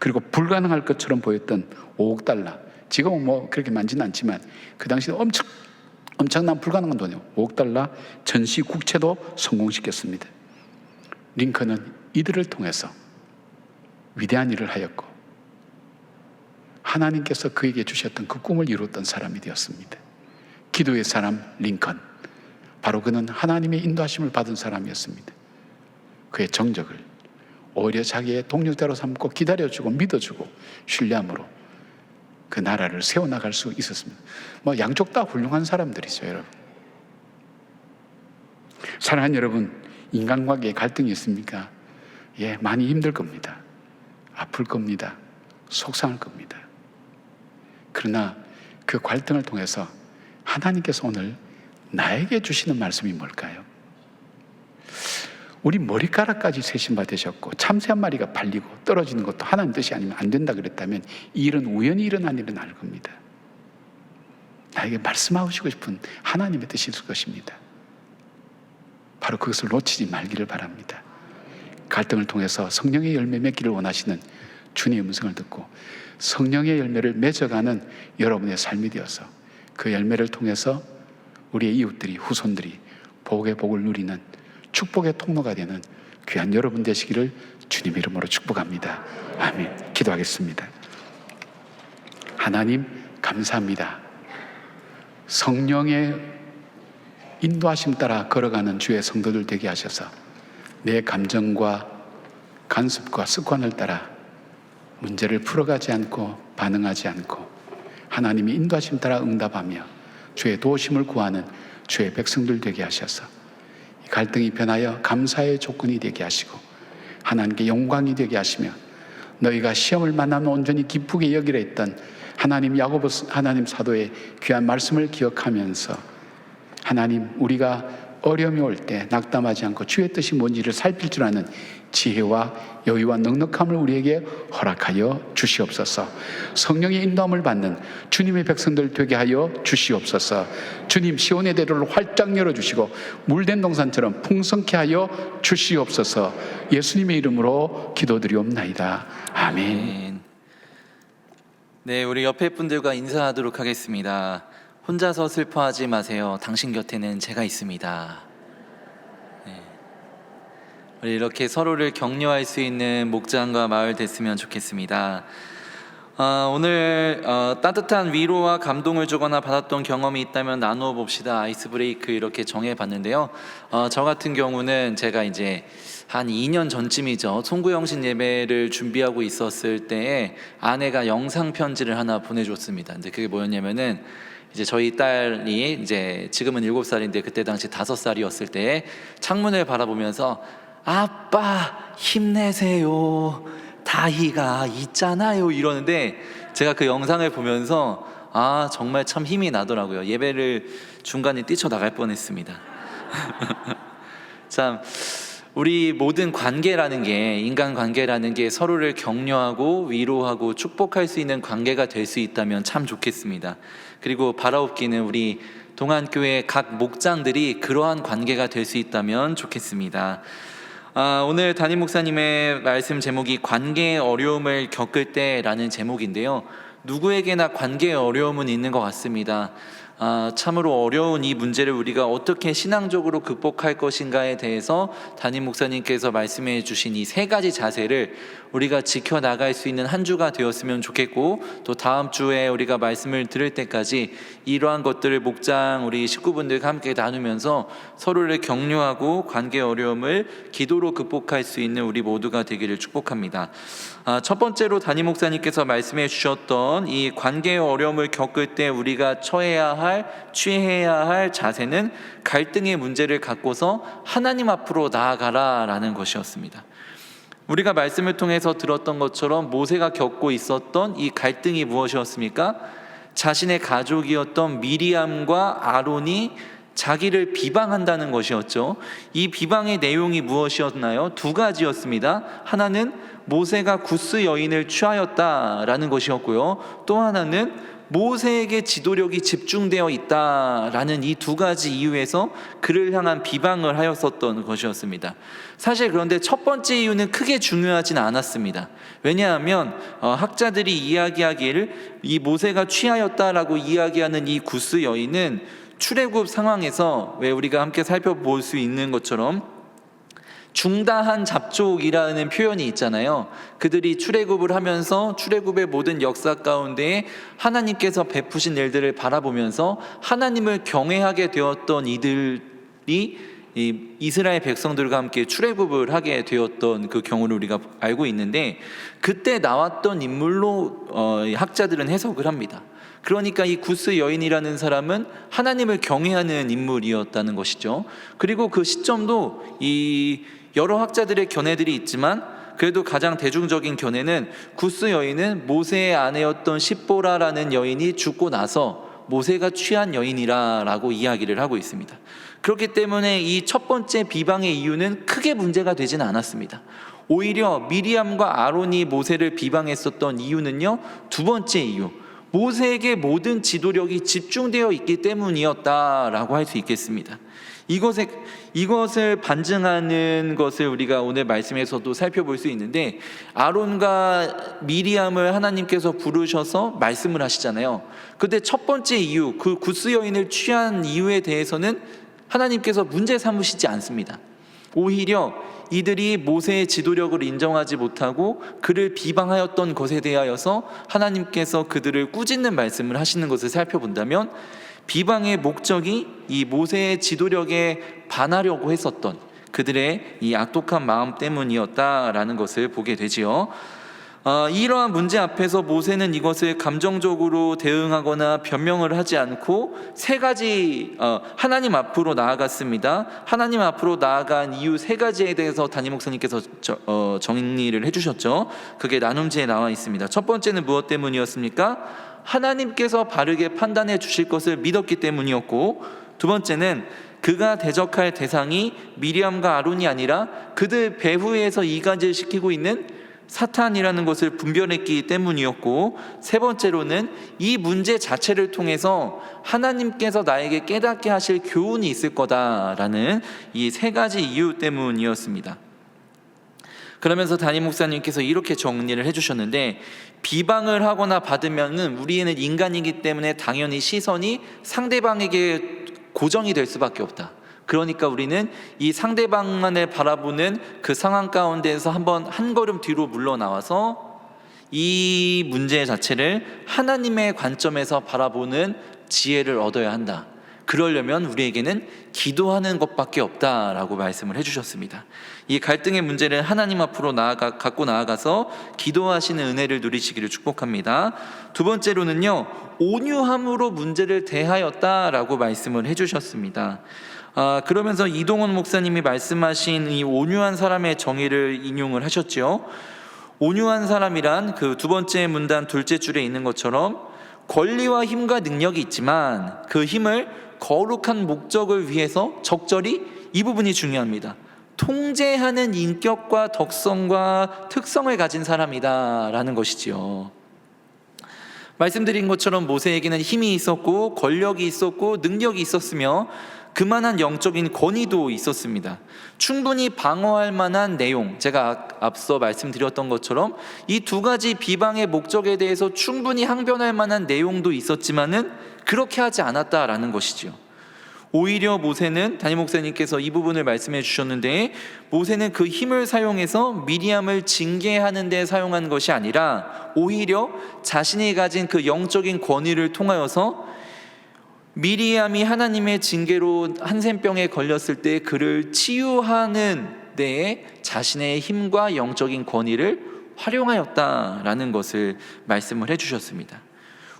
그리고 불가능할 것처럼 보였던 5억 달러, 지금은 뭐 그렇게 많지는 않지만 그 당시에 엄청난 불가능한 돈이에요. 5억 달러 전시 국채도 성공시켰습니다. 링컨은 이들을 통해서 위대한 일을 하였고, 하나님께서 그에게 주셨던 그 꿈을 이루었던 사람이 되었습니다. 기도의 사람 링컨, 바로 그는 하나님의 인도하심을 받은 사람이었습니다. 그의 정적을 오히려 자기의 동력자로 삼고 기다려주고 믿어주고 신뢰함으로 그 나라를 세워나갈 수 있었습니다. 뭐 양쪽 다 훌륭한 사람들이죠, 여러분. 사랑하는 여러분, 인간관계에 갈등이 있습니까? 예, 많이 힘들 겁니다. 아플 겁니다. 속상할 겁니다. 그러나 그 갈등을 통해서 하나님께서 오늘 나에게 주시는 말씀이 뭘까요? 우리 머리카락까지 세심바 되셨고 참새 한 마리가 발리고 떨어지는 것도 하나님 뜻이 아니면 안 된다 그랬다면 이 일은 우연히 일어난 일은 아닐 겁니다. 나에게 말씀하시고 싶은 하나님의 뜻일 것입니다. 바로 그것을 놓치지 말기를 바랍니다. 갈등을 통해서 성령의 열매 맺기를 원하시는 주님의 음성을 듣고 성령의 열매를 맺어가는 여러분의 삶이 되어서 그 열매를 통해서 우리의 이웃들이, 후손들이 복의 복을 누리는 축복의 통로가 되는 귀한 여러분 되시기를 주님의 이름으로 축복합니다. 아멘. 기도하겠습니다. 하나님 감사합니다. 성령의 인도하심 따라 걸어가는 주의 성도들 되게 하셔서 내 감정과 간섭과 습관을 따라 문제를 풀어가지 않고 반응하지 않고 하나님의 인도하심 따라 응답하며 주의 도우심을 구하는 주의 백성들 되게 하셔서 이 갈등이 변하여 감사의 조건이 되게 하시고 하나님께 영광이 되게 하시며 너희가 시험을 만나면 온전히 기쁘게 여기려 했던 하나님 야고보 하나님 사도의 귀한 말씀을 기억하면서 하나님 우리가 어려움이 올 때 낙담하지 않고 주의 뜻이 뭔지를 살필 줄 아는 지혜와 여유와 넉넉함을 우리에게 허락하여 주시옵소서. 성령의 인도함을 받는 주님의 백성들 되게 하여 주시옵소서. 주님 시온의 대로를 활짝 열어주시고 물된 동산처럼 풍성케 하여 주시옵소서. 예수님의 이름으로 기도드리옵나이다. 아멘. 네, 우리 옆에 분들과 인사하도록 하겠습니다. 혼자서 슬퍼하지 마세요. 당신 곁에는 제가 있습니다. 네. 우리 이렇게 서로를 격려할 수 있는 목장과 마을 됐으면 좋겠습니다. 오늘 따뜻한 위로와 감동을 주거나 받았던 경험이 있다면 나누어 봅시다. 아이스 브레이크 이렇게 정해봤는데요. 저 같은 경우는 제가 이제 한 2년 전쯤이죠. 송구영신 예배를 준비하고 있었을 때에 아내가 영상 편지를 하나 보내줬습니다. 근데 그게 뭐였냐면은 이제 저희 딸이 이제 지금은 7살인데 그때 당시 5살이었을 때 창문을 바라보면서 아빠 힘내세요. 다희가 있잖아요. 이러는데 제가 그 영상을 보면서 정말 참 힘이 나더라고요. 예배를 중간에 뛰쳐나갈 뻔했습니다. 참 우리 모든 관계라는 게 인간관계라는 게 서로를 격려하고 위로하고 축복할 수 있는 관계가 될 수 있다면 참 좋겠습니다. 그리고 바라옵기는 우리 동안교회 각 목장들이 그러한 관계가 될 수 있다면 좋겠습니다. 오늘 담임 목사님의 말씀 제목이 관계의 어려움을 겪을 때라는 제목인데요. 누구에게나 관계의 어려움은 있는 것 같습니다. 참으로 어려운 이 문제를 우리가 어떻게 신앙적으로 극복할 것인가에 대해서 담임 목사님께서 말씀해 주신 이 세 가지 자세를 우리가 지켜나갈 수 있는 한 주가 되었으면 좋겠고, 또 다음 주에 우리가 말씀을 들을 때까지 이러한 것들을 목장 우리 식구분들과 함께 나누면서 서로를 격려하고 관계 어려움을 기도로 극복할 수 있는 우리 모두가 되기를 축복합니다. 첫 번째로 담임 목사님께서 말씀해 주셨던 이 관계의 어려움을 겪을 때 우리가 취해야 할 자세는 갈등의 문제를 갖고서 하나님 앞으로 나아가라 라는 것이었습니다. 우리가 말씀을 통해서 들었던 것처럼 모세가 겪고 있었던 이 갈등이 무엇이었습니까? 자신의 가족이었던 미리암과 아론이 자기를 비방한다는 것이었죠. 이 비방의 내용이 무엇이었나요? 두 가지였습니다. 하나는 모세가 구스 여인을 취하였다라는 것이었고요. 또 하나는 모세에게 지도력이 집중되어 있다라는 이 두 가지 이유에서 그를 향한 비방을 하였었던 것이었습니다. 사실 그런데 첫 번째 이유는 크게 중요하진 않았습니다. 왜냐하면 학자들이 이야기하기를 이 모세가 취하였다라고 이야기하는 이 구스 여인은 출애굽 상황에서 왜 우리가 함께 살펴볼 수 있는 것처럼 중다한 잡족이라는 표현이 있잖아요. 그들이 출애굽을 하면서 출애굽의 모든 역사 가운데 하나님께서 베푸신 일들을 바라보면서 하나님을 경외하게 되었던 이들이 이 이스라엘 백성들과 함께 출애굽을 하게 되었던 그 경우를 우리가 알고 있는데, 그때 나왔던 인물로 학자들은 해석을 합니다. 그러니까 이 구스 여인이라는 사람은 하나님을 경외하는 인물이었다는 것이죠. 그리고 그 시점도 이 여러 학자들의 견해들이 있지만 그래도 가장 대중적인 견해는 구스 여인은 모세의 아내였던 십보라라는 여인이 죽고 나서 모세가 취한 여인이라고 이야기를 하고 있습니다. 그렇기 때문에 이 첫 번째 비방의 이유는 크게 문제가 되지는 않았습니다. 오히려 미리암과 아론이 모세를 비방했었던 이유는요, 두 번째 이유, 모세에게 모든 지도력이 집중되어 있기 때문이었다라고 할 수 있겠습니다. 이것을 반증하는 것을 우리가 오늘 말씀에서도 살펴볼 수 있는데, 아론과 미리암을 하나님께서 부르셔서 말씀을 하시잖아요. 근데 첫 번째 이유, 그 구스 여인을 취한 이유에 대해서는 하나님께서 문제 삼으시지 않습니다. 오히려 이들이 모세의 지도력을 인정하지 못하고 그를 비방하였던 것에 대하여서 하나님께서 그들을 꾸짖는 말씀을 하시는 것을 살펴본다면, 비방의 목적이 이 모세의 지도력에 반하려고 했었던 그들의 이 악독한 마음 때문이었다라는 것을 보게 되지요. 이러한 문제 앞에서 모세는 이것을 감정적으로 대응하거나 변명을 하지 않고 세 가지 하나님 앞으로 나아갔습니다. 하나님 앞으로 나아간 이유 세 가지에 대해서 담임 목사님께서 정리를 해주셨죠. 그게 나눔지에 나와 있습니다. 첫 번째는 무엇 때문이었습니까? 하나님께서 바르게 판단해 주실 것을 믿었기 때문이었고, 두 번째는 그가 대적할 대상이 미리암과 아론이 아니라 그들 배후에서 이간질 시키고 있는 사탄이라는 것을 분별했기 때문이었고, 세 번째로는 이 문제 자체를 통해서 하나님께서 나에게 깨닫게 하실 교훈이 있을 거다라는 이 세 가지 이유 때문이었습니다. 그러면서 담임 목사님께서 이렇게 정리를 해주셨는데, 비방을 하거나 받으면은 우리는 인간이기 때문에 당연히 시선이 상대방에게 고정이 될 수밖에 없다. 그러니까 우리는 이 상대방만을 바라보는 그 상황 가운데에서 한번 한 걸음 뒤로 물러나와서 이 문제 자체를 하나님의 관점에서 바라보는 지혜를 얻어야 한다. 그러려면 우리에게는 기도하는 것밖에 없다라고 말씀을 해주셨습니다. 이 갈등의 문제를 하나님 앞으로 갖고 나아가서 기도하시는 은혜를 누리시기를 축복합니다. 두 번째로는요, 온유함으로 문제를 대하였다라고 말씀을 해주셨습니다. 그러면서 이동원 목사님이 말씀하신 이 온유한 사람의 정의를 인용을 하셨죠. 온유한 사람이란 그 두 번째 문단 둘째 줄에 있는 것처럼 권리와 힘과 능력이 있지만 그 힘을 거룩한 목적을 위해서 적절히, 이 부분이 중요합니다, 통제하는 인격과 덕성과 특성을 가진 사람이다라는 것이지요. 말씀드린 것처럼 모세에게는 힘이 있었고 권력이 있었고 능력이 있었으며, 그만한 영적인 권위도 있었습니다. 충분히 방어할 만한 내용, 제가 앞서 말씀드렸던 것처럼 이 두 가지 비방의 목적에 대해서 충분히 항변할 만한 내용도 있었지만은 그렇게 하지 않았다라는 것이지요. 오히려 모세는, 담임 목사님께서 이 부분을 말씀해 주셨는데, 모세는 그 힘을 사용해서 미리암을 징계하는 데 사용한 것이 아니라 오히려 자신이 가진 그 영적인 권위를 통하여서 미리암이 하나님의 징계로 한센병에 걸렸을 때 그를 치유하는 데에 자신의 힘과 영적인 권위를 활용하였다라는 것을 말씀을 해주셨습니다.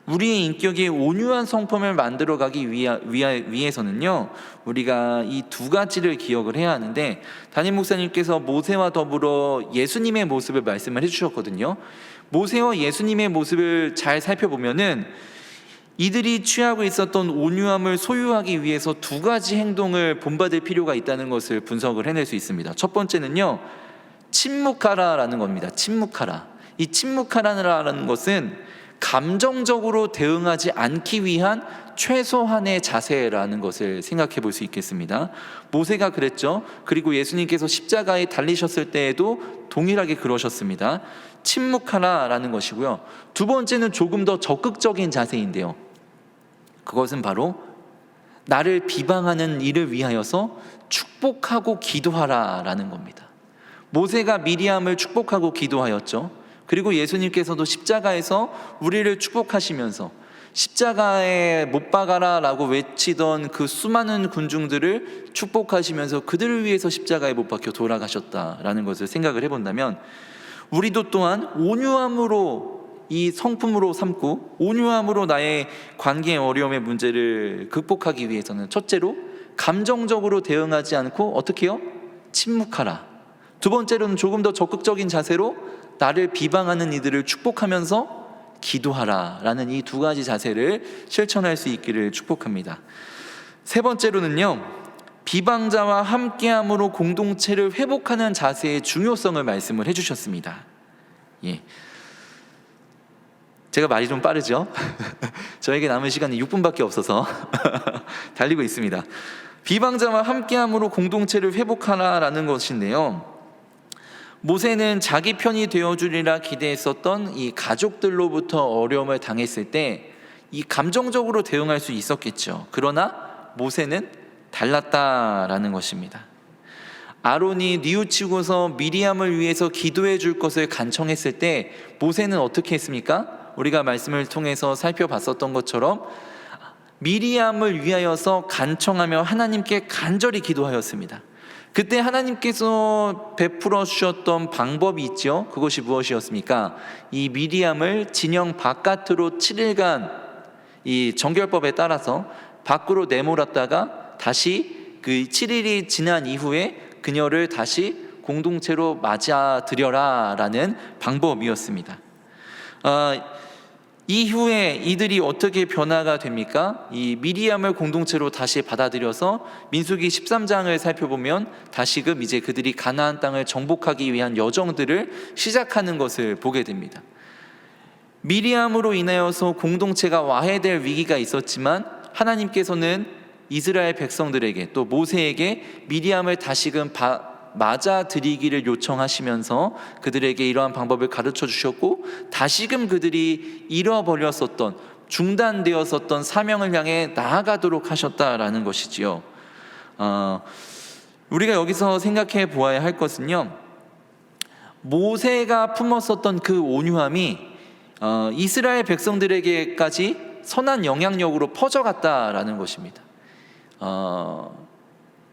우리의 인격이 온유한 성품을 만들어가기 위해서는요, 우리가 이 두 가지를 기억을 해야 하는데, 담임 목사님께서 모세와 더불어 예수님의 모습을 말씀을 해주셨거든요. 모세와 예수님의 모습을 잘 살펴보면은 이들이 취하고 있었던 온유함을 소유하기 위해서 두 가지 행동을 본받을 필요가 있다는 것을 분석을 해낼 수 있습니다. 첫 번째는요, 침묵하라라는 겁니다. 침묵하라. 이 침묵하라는 것은 감정적으로 대응하지 않기 위한 최소한의 자세라는 것을 생각해 볼 수 있겠습니다. 모세가 그랬죠. 그리고 예수님께서 십자가에 달리셨을 때에도 동일하게 그러셨습니다. 침묵하라라는 것이고요. 두 번째는 조금 더 적극적인 자세인데요, 그것은 바로 나를 비방하는 이를 위하여서 축복하고 기도하라라는 겁니다. 모세가 미리암을 축복하고 기도하였죠. 그리고 예수님께서도 십자가에서 우리를 축복하시면서 십자가에 못 박아라라고 외치던 그 수많은 군중들을 축복하시면서 그들을 위해서 십자가에 못 박혀 돌아가셨다라는 것을 생각을 해본다면, 우리도 또한 온유함으로 이 성품으로 삼고 온유함으로 나의 관계의 어려움의 문제를 극복하기 위해서는 첫째로 감정적으로 대응하지 않고 어떻게 해요? 침묵하라. 두 번째로는 조금 더 적극적인 자세로 나를 비방하는 이들을 축복하면서 기도하라라는 이 두 가지 자세를 실천할 수 있기를 축복합니다. 세 번째로는요, 비방자와 함께함으로 공동체를 회복하는 자세의 중요성을 말씀을 해주셨습니다. 예. 제가 말이 좀 빠르죠? 저에게 남은 시간이 6분밖에 없어서 달리고 있습니다. 비방자와 함께함으로 공동체를 회복하라라는 것인데요, 모세는 자기 편이 되어주리라 기대했었던 이 가족들로부터 어려움을 당했을 때 이 감정적으로 대응할 수 있었겠죠. 그러나 모세는 달랐다라는 것입니다. 아론이 뉘우치고서 미리암을 위해서 기도해 줄 것을 간청했을 때 모세는 어떻게 했습니까? 우리가 말씀을 통해서 살펴봤었던 것처럼 미리암을 위하여서 간청하며 하나님께 간절히 기도하였습니다. 그때 하나님께서 베풀어 주셨던 방법이 있죠. 그것이 무엇이었습니까? 이 미리암을 진영 바깥으로 7일간 이 정결법에 따라서 밖으로 내몰았다가 다시 그 7일이 지난 이후에 그녀를 다시 공동체로 맞아들여라 라는 방법이었습니다. 이후에 이들이 어떻게 변화가 됩니까? 이 미리암을 공동체로 다시 받아들여서 민수기 13장을 살펴보면 다시금 이제 그들이 가나안 땅을 정복하기 위한 여정들을 시작하는 것을 보게 됩니다. 미리암으로 인하여서 공동체가 와해될 위기가 있었지만 하나님께서는 이스라엘 백성들에게 또 모세에게 미리암을 다시금 맞아들이기를 요청하시면서 그들에게 이러한 방법을 가르쳐 주셨고, 다시금 그들이 잃어버렸었던, 중단되었었던 사명을 향해 나아가도록 하셨다라는 것이지요. 우리가 여기서 생각해 보아야 할 것은요, 모세가 품었었던 그 온유함이 이스라엘 백성들에게까지 선한 영향력으로 퍼져갔다라는 것입니다.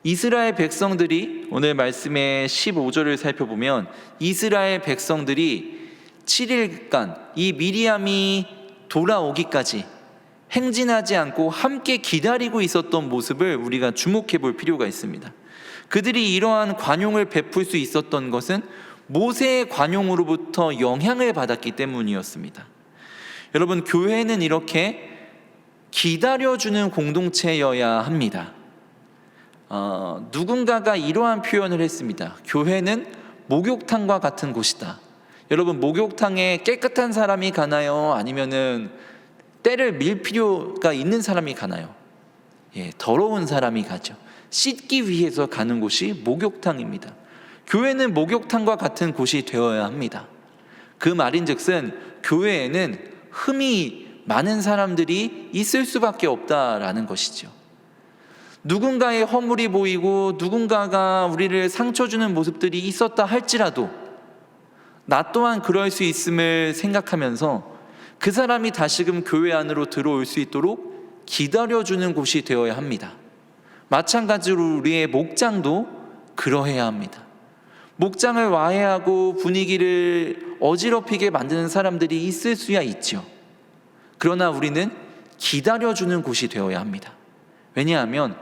이스라엘 백성들이, 오늘 말씀의 15절을 살펴보면 이스라엘 백성들이 7일간 이 미리암이 돌아오기까지 행진하지 않고 함께 기다리고 있었던 모습을 우리가 주목해 볼 필요가 있습니다. 그들이 이러한 관용을 베풀 수 있었던 것은 모세의 관용으로부터 영향을 받았기 때문이었습니다. 여러분, 교회는 이렇게 기다려주는 공동체여야 합니다. 누군가가 이러한 표현을 했습니다. 교회는 목욕탕과 같은 곳이다. 여러분, 목욕탕에 깨끗한 사람이 가나요? 아니면은 때를 밀 필요가 있는 사람이 가나요? 더러운 사람이 가죠. 씻기 위해서 가는 곳이 목욕탕입니다. 교회는 목욕탕과 같은 곳이 되어야 합니다. 그 말인즉슨 교회에는 흠이 많은 사람들이 있을 수밖에 없다라는 것이죠. 누군가의 허물이 보이고 누군가가 우리를 상처 주는 모습들이 있었다 할지라도 나 또한 그럴 수 있음을 생각하면서 그 사람이 다시금 교회 안으로 들어올 수 있도록 기다려주는 곳이 되어야 합니다. 마찬가지로 우리의 목장도 그러해야 합니다. 목장을 와해하고 분위기를 어지럽히게 만드는 사람들이 있을 수야 있죠. 그러나 우리는 기다려주는 곳이 되어야 합니다. 왜냐하면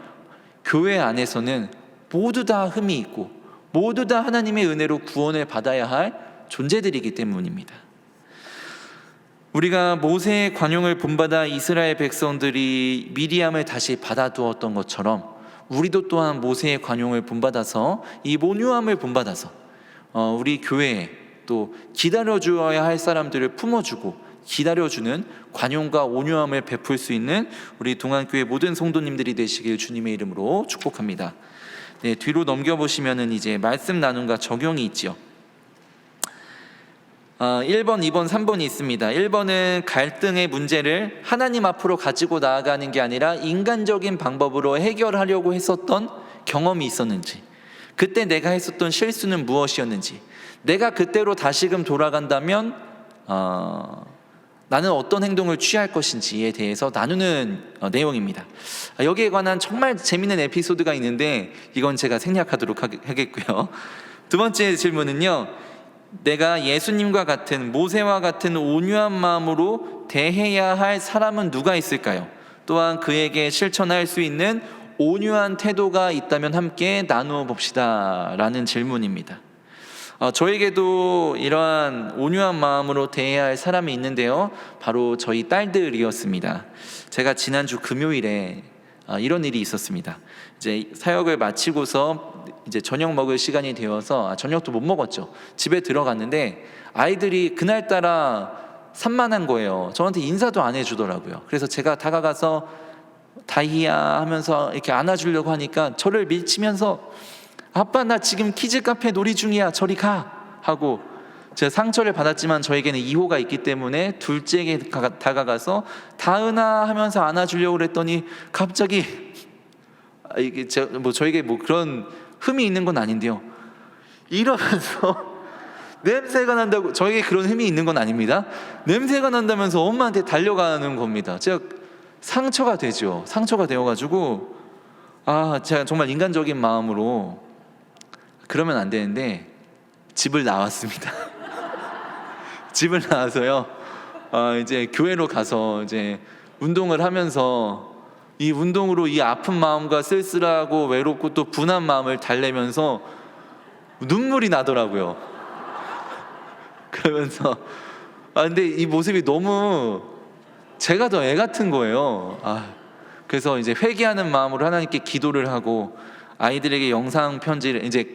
교회 안에서는 모두 다 흠이 있고 모두 다 하나님의 은혜로 구원을 받아야 할 존재들이기 때문입니다. 우리가 모세의 관용을 본받아 이스라엘 백성들이 미리암을 다시 받아두었던 것처럼 우리도 또한 모세의 관용을 본받아서 이 온유함을 본받아서 우리 교회에 또 기다려주어야 할 사람들을 품어주고 기다려주는 관용과 온유함을 베풀 수 있는 우리 동안교회 모든 성도님들이 되시길 주님의 이름으로 축복합니다. 네, 뒤로 넘겨보시면은 이제 말씀 나눔과 적용이 있죠. 1번, 2번, 3번이 있습니다. 1번은 갈등의 문제를 하나님 앞으로 가지고 나아가는 게 아니라 인간적인 방법으로 해결하려고 했었던 경험이 있었는지, 그때 내가 했었던 실수는 무엇이었는지, 내가 그때로 다시금 돌아간다면 나는 어떤 행동을 취할 것인지에 대해서 나누는 내용입니다. 여기에 관한 정말 재미있는 에피소드가 있는데 이건 제가 생략하도록 하겠고요. 두 번째 질문은요, 내가 예수님과 같은 모세와 같은 온유한 마음으로 대해야 할 사람은 누가 있을까요? 또한 그에게 실천할 수 있는 온유한 태도가 있다면 함께 나누어 봅시다 라는 질문입니다. 저에게도 이러한 온유한 마음으로 대해야 할 사람이 있는데요, 바로 저희 딸들이었습니다. 제가 지난주 금요일에 이런 일이 있었습니다. 이제 사역을 마치고서 이제 저녁 먹을 시간이 되어서 저녁도 못 먹었죠. 집에 들어갔는데 아이들이 그날따라 산만한 거예요. 저한테 인사도 안 해주더라고요. 그래서 제가 다가가서 다희야 하면서 이렇게 안아주려고 하니까 저를 밀치면서 아빠 나 지금 키즈 카페 놀이 중이야 저리 가 하고, 제가 상처를 받았지만 저에게는 이호가 있기 때문에 둘째에게 다가가서 다은아 하면서 안아주려고 그랬더니 갑자기 이게 저에게 그런 흠이 있는 건 아닌데요, 이러면서 냄새가 난다고, 저에게 그런 흠이 있는 건 아닙니다. 냄새가 난다면서 엄마한테 달려가는 겁니다. 제가 상처가 되죠. 상처가 되어가지고 제가 정말 인간적인 마음으로 그러면 안 되는데 집을 나왔습니다. 집을 나와서요, 이제 교회로 가서 이제 운동을 하면서 이 운동으로 이 아픈 마음과 쓸쓸하고 외롭고 또 분한 마음을 달래면서 눈물이 나더라고요. 그러면서 근데 이 모습이 너무 제가 더 애 같은 거예요. 그래서 이제 회개하는 마음으로 하나님께 기도를 하고 아이들에게 영상 편지를 이제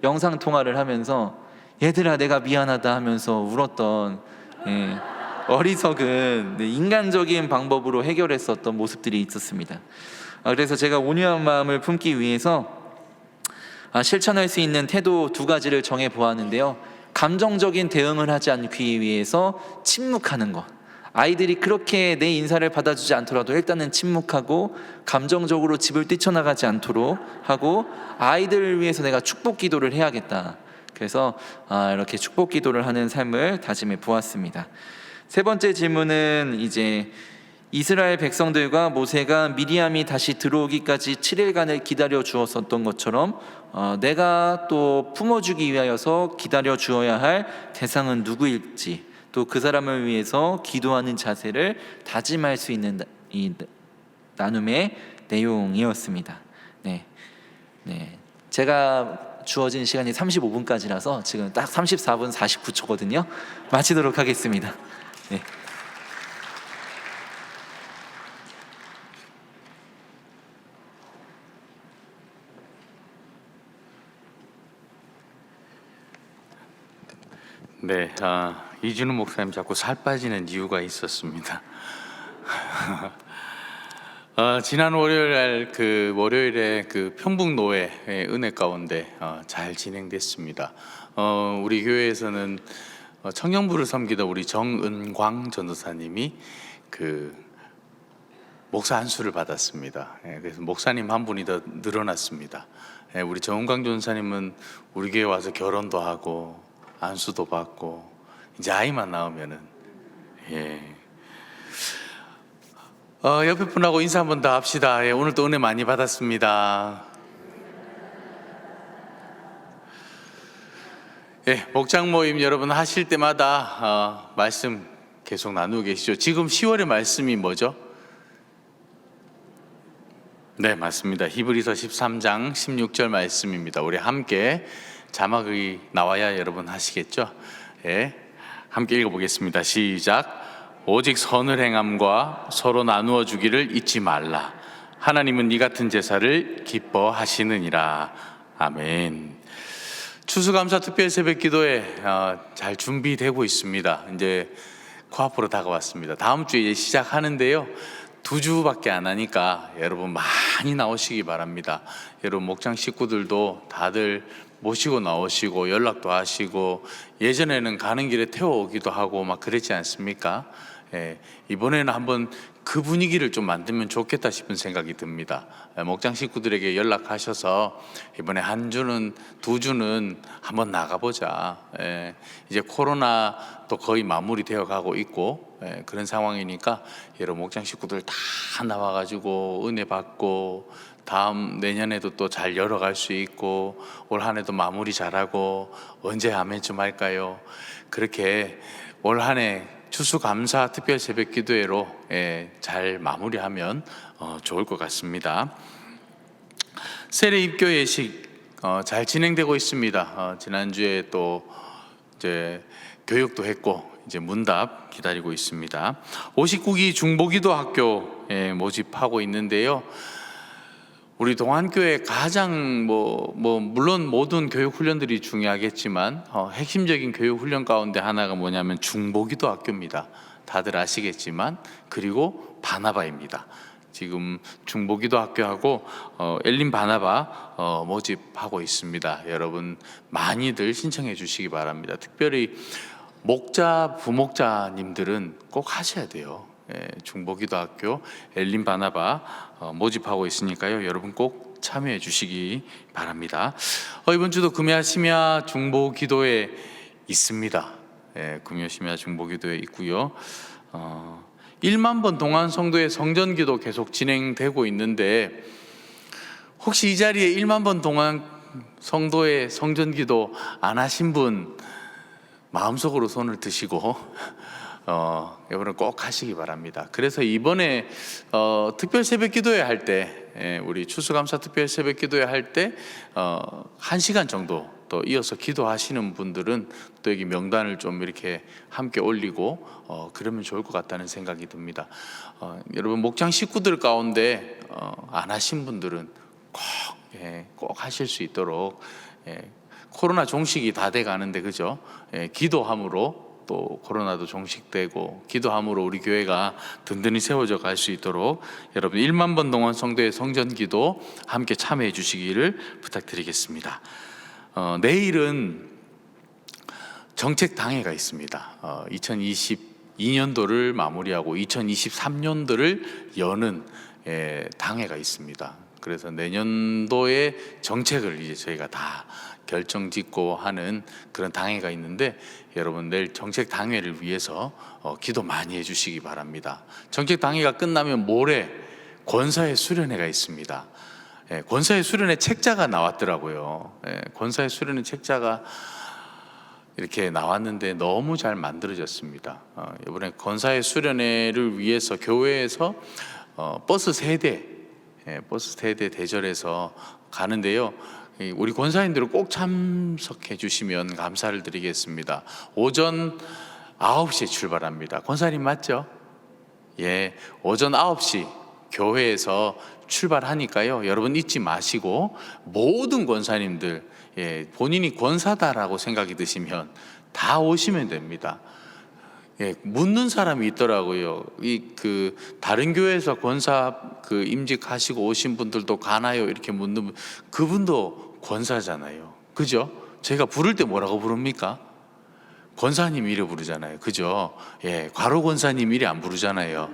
영상 통화를 하면서 얘들아 내가 미안하다 하면서 울었던 어리석은 인간적인 방법으로 해결했었던 모습들이 있었습니다. 그래서 제가 온유한 마음을 품기 위해서 실천할 수 있는 태도 두 가지를 정해 보았는데요. 감정적인 대응을 하지 않기 위해서 침묵하는 것. 아이들이 그렇게 내 인사를 받아주지 않더라도 일단은 침묵하고 감정적으로 집을 뛰쳐나가지 않도록 하고, 아이들을 위해서 내가 축복 기도를 해야겠다. 그래서 이렇게 축복 기도를 하는 삶을 다짐해 보았습니다. 세 번째 질문은 이제 이스라엘 백성들과 모세가 미리암이 다시 들어오기까지 7일간을 기다려 주었었던 것처럼 내가 또 품어주기 위하여서 기다려 주어야 할 대상은 누구일지, 또 그 사람을 위해서 기도하는 자세를 다짐할 수 있는 이 나눔의 내용이었습니다. 네. 제가 주어진 시간이 35분까지라서 지금 딱 34분 49초거든요. 마치도록 하겠습니다. 네. 네, 이준우 목사님 자꾸 살 빠지는 이유가 있었습니다. 지난 월요일에 그 평북노회 은혜 가운데 잘 진행됐습니다. 우리 교회에서는 청년부를 섬기던 우리 정은광 전도사님이 그 목사 안수를 받았습니다. 그래서 목사님 한 분이 더 늘어났습니다. 우리 정은광 전도사님은 우리 교회 와서 결혼도 하고 안수도 받고 이제 아이만 낳으면은 옆에 분하고 인사 한번 더 합시다. 오늘도 은혜 많이 받았습니다. 목장 모임 여러분 하실 때마다 말씀 계속 나누고 계시죠. 지금 10월의 말씀이 뭐죠? 네, 맞습니다. 히브리서 13장 16절 말씀입니다. 우리 함께 자막이 나와야 여러분 하시겠죠? 함께 읽어보겠습니다. 시작. 오직 선을 행함과 서로 나누어 주기를 잊지 말라. 하나님은 이 같은 제사를 기뻐하시느니라. 아멘. 추수감사 특별 새벽 기도회 잘 준비되고 있습니다. 이제 코앞으로 다가왔습니다. 다음 주에 이제 시작하는데요. 2주밖에 안 하니까 여러분 많이 나오시기 바랍니다. 여러분 목장 식구들도 다들 모시고 나오시고 연락도 하시고 예전에는 가는 길에 태워오기도 하고 막 그랬지 않습니까? 이번에는 한번 그 분위기를 좀 만들면 좋겠다 싶은 생각이 듭니다. 목장 식구들에게 연락하셔서 이번에 한 주는 2주는 한번 나가보자. 이제 코로나도 거의 마무리되어 가고 있고 그런 상황이니까 여러분 목장 식구들 다 나와가지고 은혜 받고 다음 내년에도 또 잘 열어갈 수 있고 올 한 해도 마무리 잘하고 언제 아멘쯤 할까요? 그렇게 올 한 해 추수감사 특별 새벽 기도회로 잘 마무리하면 좋을 것 같습니다. 세례 입교 예식 잘 진행되고 있습니다. 지난주에 또 이제 교육도 했고 이제 문답 기다리고 있습니다. 59기 중보기도 학교에 모집하고 있는데요. 우리 동안교회 가장 물론 모든 교육 훈련들이 중요하겠지만 핵심적인 교육 훈련 가운데 하나가 뭐냐면 중보기도 학교입니다. 다들 아시겠지만 그리고 바나바입니다. 지금 중보기도 학교하고 엘린 바나바 모집하고 있습니다. 여러분 많이들 신청해 주시기 바랍니다. 특별히 목자 부목자님들은 꼭 하셔야 돼요. 중보기도 학교 엘린 바나바 모집하고 있으니까요. 여러분 꼭 참여해 주시기 바랍니다. 이번 주도 금야심야 중보기도회 있습니다. 금야심야 중보기도회 있고요. 1만 번 동안 성도의 성전기도 계속 진행되고 있는데 혹시 이 자리에 1만 번 동안 성도의 성전기도 안 하신 분 마음속으로 손을 드시고 여러분 꼭 하시기 바랍니다. 그래서 이번에 특별 새벽 기도회 할 때 우리 추수감사 특별 새벽 기도회 할 때 1시간 정도 또 이어서 기도하시는 분들은 또 여기 명단을 좀 이렇게 함께 올리고 그러면 좋을 것 같다는 생각이 듭니다. 여러분 목장 식구들 가운데 안 하신 분들은 꼭 하실 수 있도록 코로나 종식이 다 돼 가는데 그죠? 기도함으로 또 코로나도 종식되고 기도함으로 우리 교회가 든든히 세워져 갈 수 있도록 여러분 1만 번 동안 성도의 성전기도 함께 참여해 주시기를 부탁드리겠습니다. 내일은 정책당회가 있습니다. 2022년도를 마무리하고 2023년도를 여는 당회가 있습니다. 그래서 내년도의 정책을 이제 저희가 다 결정짓고 하는 그런 당회가 있는데 여러분 내일 정책 당회를 위해서 기도 많이 해주시기 바랍니다. 정책 당회가 끝나면 모레 권사회 수련회가 있습니다. 권사회 수련회 책자가 나왔더라고요. 권사회 수련회 책자가 이렇게 나왔는데 너무 잘 만들어졌습니다. 이번에 권사회 수련회를 위해서 교회에서 버스 세대 대절해서 가는데요. 우리 권사님들은 꼭 참석해 주시면 감사를 드리겠습니다. 오전 9시에 출발합니다. 권사님 맞죠? 오전 9시 교회에서 출발하니까요. 여러분 잊지 마시고 모든 권사님들 본인이 권사다라고 생각이 드시면 다 오시면 됩니다. 예, 묻는 사람이 있더라고요. 다른 교회에서 권사 임직하시고 오신 분들도 가나요? 이렇게 묻는 분, 그분도 권사잖아요. 그죠? 제가 부를 때 뭐라고 부릅니까? 권사님 이래 부르잖아요. 그죠? 예, 과로 권사님 이래 안 부르잖아요.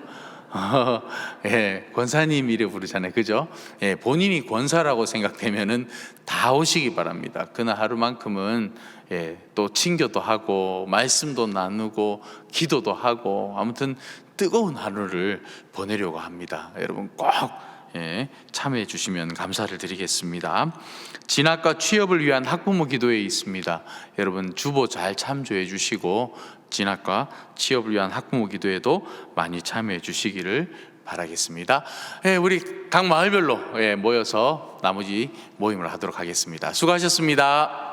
예, 권사님 이래 부르잖아요. 그죠? 예, 본인이 권사라고 생각되면은 다 오시기 바랍니다. 그날 하루만큼은 예, 또 친교도 하고 말씀도 나누고 기도도 하고 아무튼 뜨거운 하루를 보내려고 합니다. 여러분 꼭 예, 참여해 주시면 감사를 드리겠습니다. 진학과 취업을 위한 학부모 기도회 있습니다. 여러분 주보 잘 참조해 주시고 진학과 취업을 위한 학부모 기도회도 많이 참여해 주시기를 바라겠습니다. 예, 우리 각 마을별로 예, 모여서 나머지 모임을 하도록 하겠습니다. 수고하셨습니다.